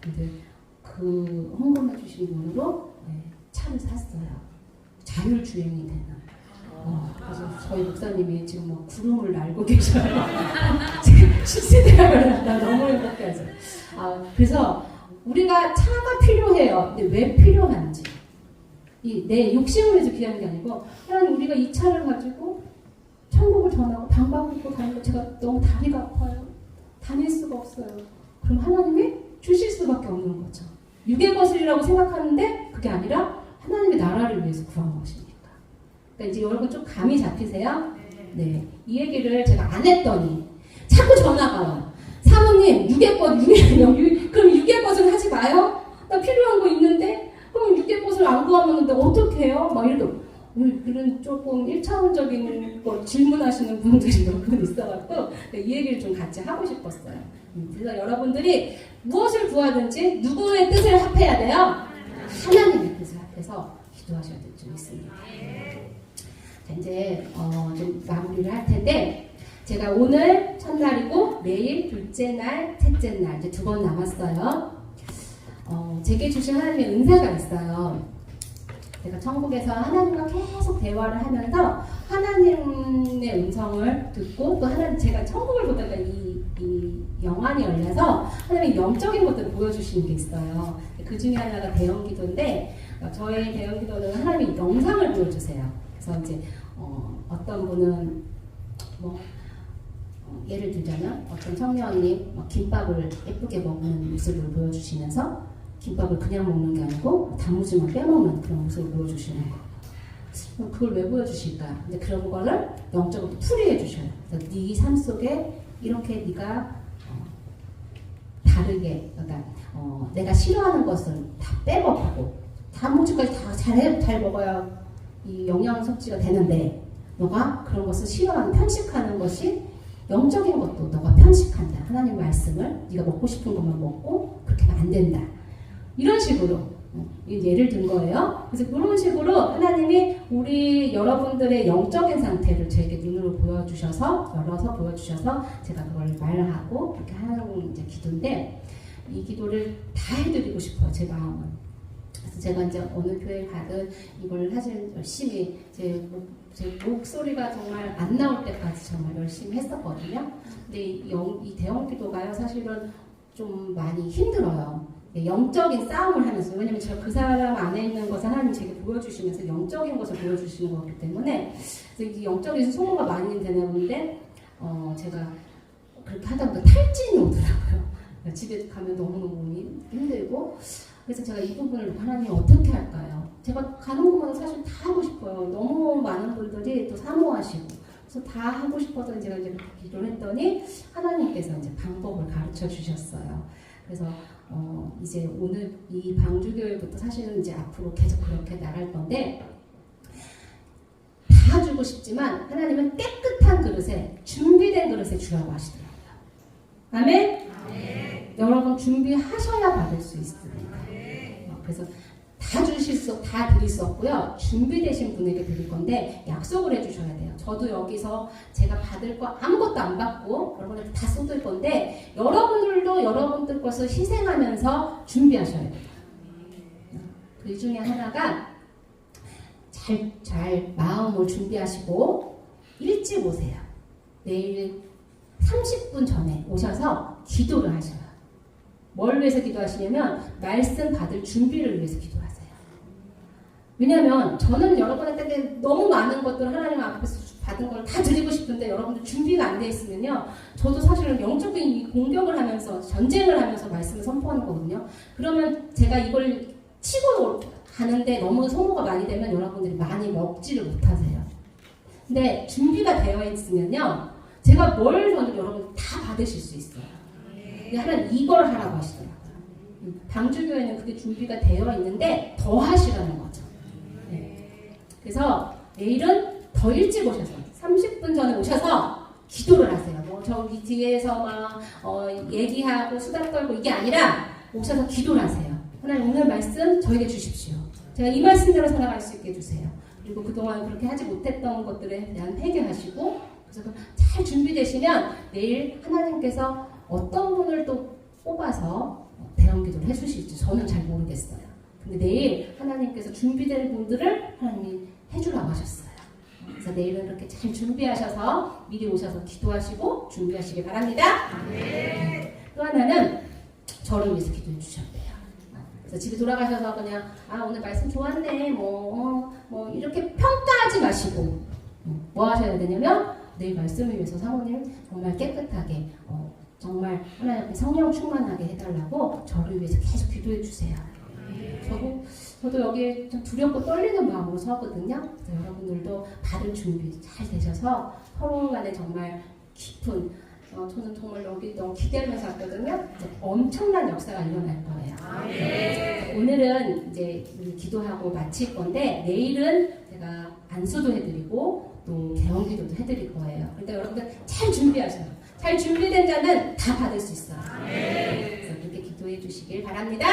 Speaker 1: 근데 그 헌금해 주신 돈으로 차를 샀어요. 자율주행이 되는. 그래서 저희 목사님이 지금 뭐 구름을 날고 계셔요. 지금 신세대가 너무 행복해서. 그래서 우리가 차가 필요해요. 근데 왜 필요한지. 내 욕심을 위해서 귀한 게 아니고, 하나님 우리가 이 차를 가지고 천국을 전하고 방방곡곡 다니고 제가 너무 다리가 아파요. 다닐 수가 없어요. 그럼 하나님이 주실 수밖에 없는 거죠. 육의 것이라고 생각하는데 그게 아니라 하나님의 나라를 위해서 구한 것입니다. 그러니까 이제 여러분 좀 감이 잡히세요? 네. 이 얘기를 제가 안 했더니 자꾸 전화가 와. 사모님, 그럼 육의 것은 하지 마요? 나 필요한 거 있는데? 그럼 육의 것을 안 구하면 어떻게 해요? 막 이렇게. 그런 조금 1차원적인 걸 질문하시는 분들이 몇 분 있어갖고 이 얘기를 좀 같이 하고 싶었어요. 그래서 여러분들이 무엇을 구하든지 누구의 뜻을 합해야 돼요? 하나님의 뜻을 합해서 기도하셔야 될 줄 믿습니다. 자, 이제 좀 마무리를 할 텐데 제가 오늘 첫날이고 내일 둘째 날, 셋째 날 이제 2번 남았어요. 제게 주신 하나님의 은사가 있어요. 제가 천국에서 하나님과 계속 대화를 하면서 하나님의 음성을 듣고 또 하나님 제가 천국을 보다가 이 영안이 열려서 하나님의 영적인 것들을 보여주시는 게 있어요. 그 중에 하나가 대형기도인데 저의 대형기도는 하나님의 영상을 보여주세요. 그래서 이제 어떤 분은 예를 들자면 어떤 청년이 김밥을 예쁘게 먹는 모습을 보여주시면서 김밥을 그냥 먹는 게 아니고 단무지만 빼먹는 그런 모습을 보여주시는 거예요. 그걸 왜 보여주실까? 근데 그런 거를 영적으로 풀이해 주셔요. 그래서 네 삶 속에 이렇게 네가 다르게, 그러니까 내가 싫어하는 것을 다 빼먹고 단무지까지 다 잘 먹어야 이 영양 섭취가 되는데 너가 그런 것을 싫어하는 편식하는 것이 영적인 것도 너가 편식한다. 하나님 말씀을 네가 먹고 싶은 것만 먹고 그렇게 하면 안 된다. 이런 식으로 예를 든 거예요. 그래서 그런 식으로 하나님이 우리 여러분들의 영적인 상태를 저에게 눈으로 열어서 보여주셔서 제가 그걸 말하고 그렇게 하는 이제 기도인데 이 기도를 다 해드리고 싶어요. 제 마음은. 그래서 제가 이제 어느 교회 가든 이걸 사실 열심히 제 목소리가 정말 안 나올 때까지 정말 열심히 했었거든요. 근데 이 대형 기도가요, 사실은 좀 많이 힘들어요. 영적인 싸움을 하면서, 왜냐면 제가 그 사람 안에 있는 것을 하나님 제게 보여주시면서 영적인 것을 보여주시는 거기 때문에 그래서 이 영적인 소모가 많이 되나 보는데 제가 그렇게 하다 보니까 탈진이 오더라고요. 집에 가면 너무너무 몸이 힘들고 그래서 제가 이 부분을 하나님 어떻게 할까요? 제가 가는 곳마다 사실 다 하고 싶어요. 너무 많은 분들이 또 사모하시고 그래서 다 하고 싶어서 제가 이제 그렇게 기도를 했더니 하나님께서 이제 방법을 가르쳐 주셨어요. 그래서 이제 오늘 이 방주교회부터 사실은 이제 앞으로 계속 그렇게 나갈 건데 다 주고 싶지만 하나님은 깨끗한 그릇에 준비된 그릇에 주라고 하시더라고요. 아멘? 여러분 준비하셔야 받을 수 있습니다. 그래서 다 드릴 수 없고요. 준비되신 분에게 드릴 건데 약속을 해주셔야 돼요. 저도 여기서 제가 받을 거 아무것도 안 받고 여러분한테 다 쏟을 건데 여러분들도 여러분들 것을 희생하면서 준비하셔야 돼요. 그 중에 하나가 잘 마음을 준비하시고 일찍 오세요. 내일 30분 전에 오셔서 기도를 하셔요. 뭘 위해서 기도하시냐면 말씀 받을 준비를 위해서 기도하세요. 왜냐하면 저는 여러분한테 너무 많은 것들을 하나님 앞에서 받은 걸 다 드리고 싶은데 여러분들 준비가 안 돼 있으면요. 저도 사실은 영적인 공격을 하면서 전쟁을 하면서 말씀을 선포하는 거거든요. 그러면 제가 이걸 치고 가는데 너무 소모가 많이 되면 여러분들이 많이 먹지를 못하세요. 근데 준비가 되어 있으면요. 제가 뭘 줘도 여러분 다 받으실 수 있어요. 근데 하나님 이걸 하라고 하시더라고요. 방주교회는 그게 준비가 되어 있는데 더 하시라는 거죠. 네. 그래서 내일은 더 일찍 오셔서 30분 전에 오셔서 기도를 하세요. 뭐 저기 뒤에서 막 얘기하고 수다 떨고 이게 아니라 오셔서 기도를 하세요. 하나님 오늘 말씀 저에게 주십시오. 제가 이 말씀대로 살아갈 수 있게 해주세요. 그리고 그동안 그렇게 하지 못했던 것들에 대한 회개하시고 그래서 잘 준비되시면 내일 하나님께서 어떤 분을 또 뽑아서 대형기도를 해주실지 저는 잘 모르겠어요. 근데 내일 하나님께서 준비된 분들을 하나님이 해주라고 하셨어요. 그래서 내일은 이렇게 잘 준비하셔서 미리 오셔서 기도하시고 준비하시기 바랍니다. 또 하나는 저를 위해서 기도해 주셨대요. 그래서 집에 돌아가셔서 그냥 오늘 말씀 좋았네 뭐 이렇게 평가하지 마시고 뭐 하셔야 되냐면 내일 말씀을 위해서 사모님 정말 깨끗하게 정말 하나님 앞에 성령 충만하게 해달라고 저를 위해서 계속 기도해 주세요. 저도 여기 좀 두렵고 떨리는 마음으로 서거든요. 그래서 여러분들도 받을 준비 잘 되셔서 서로 간에 정말 깊은 저는 정말 여기 너무 기대하면서 왔거든요. 엄청난 역사가 일어날 거예요. 오늘은 이제 기도하고 마칠 건데 내일은 제가 안수도 해드리고 또 개헌기도도 해드릴 거예요. 그러니까 여러분들 잘 준비하셔요. 잘 준비된 자는 다 받을 수 있어요. 그래서 그렇게 기도해 주시길 바랍니다.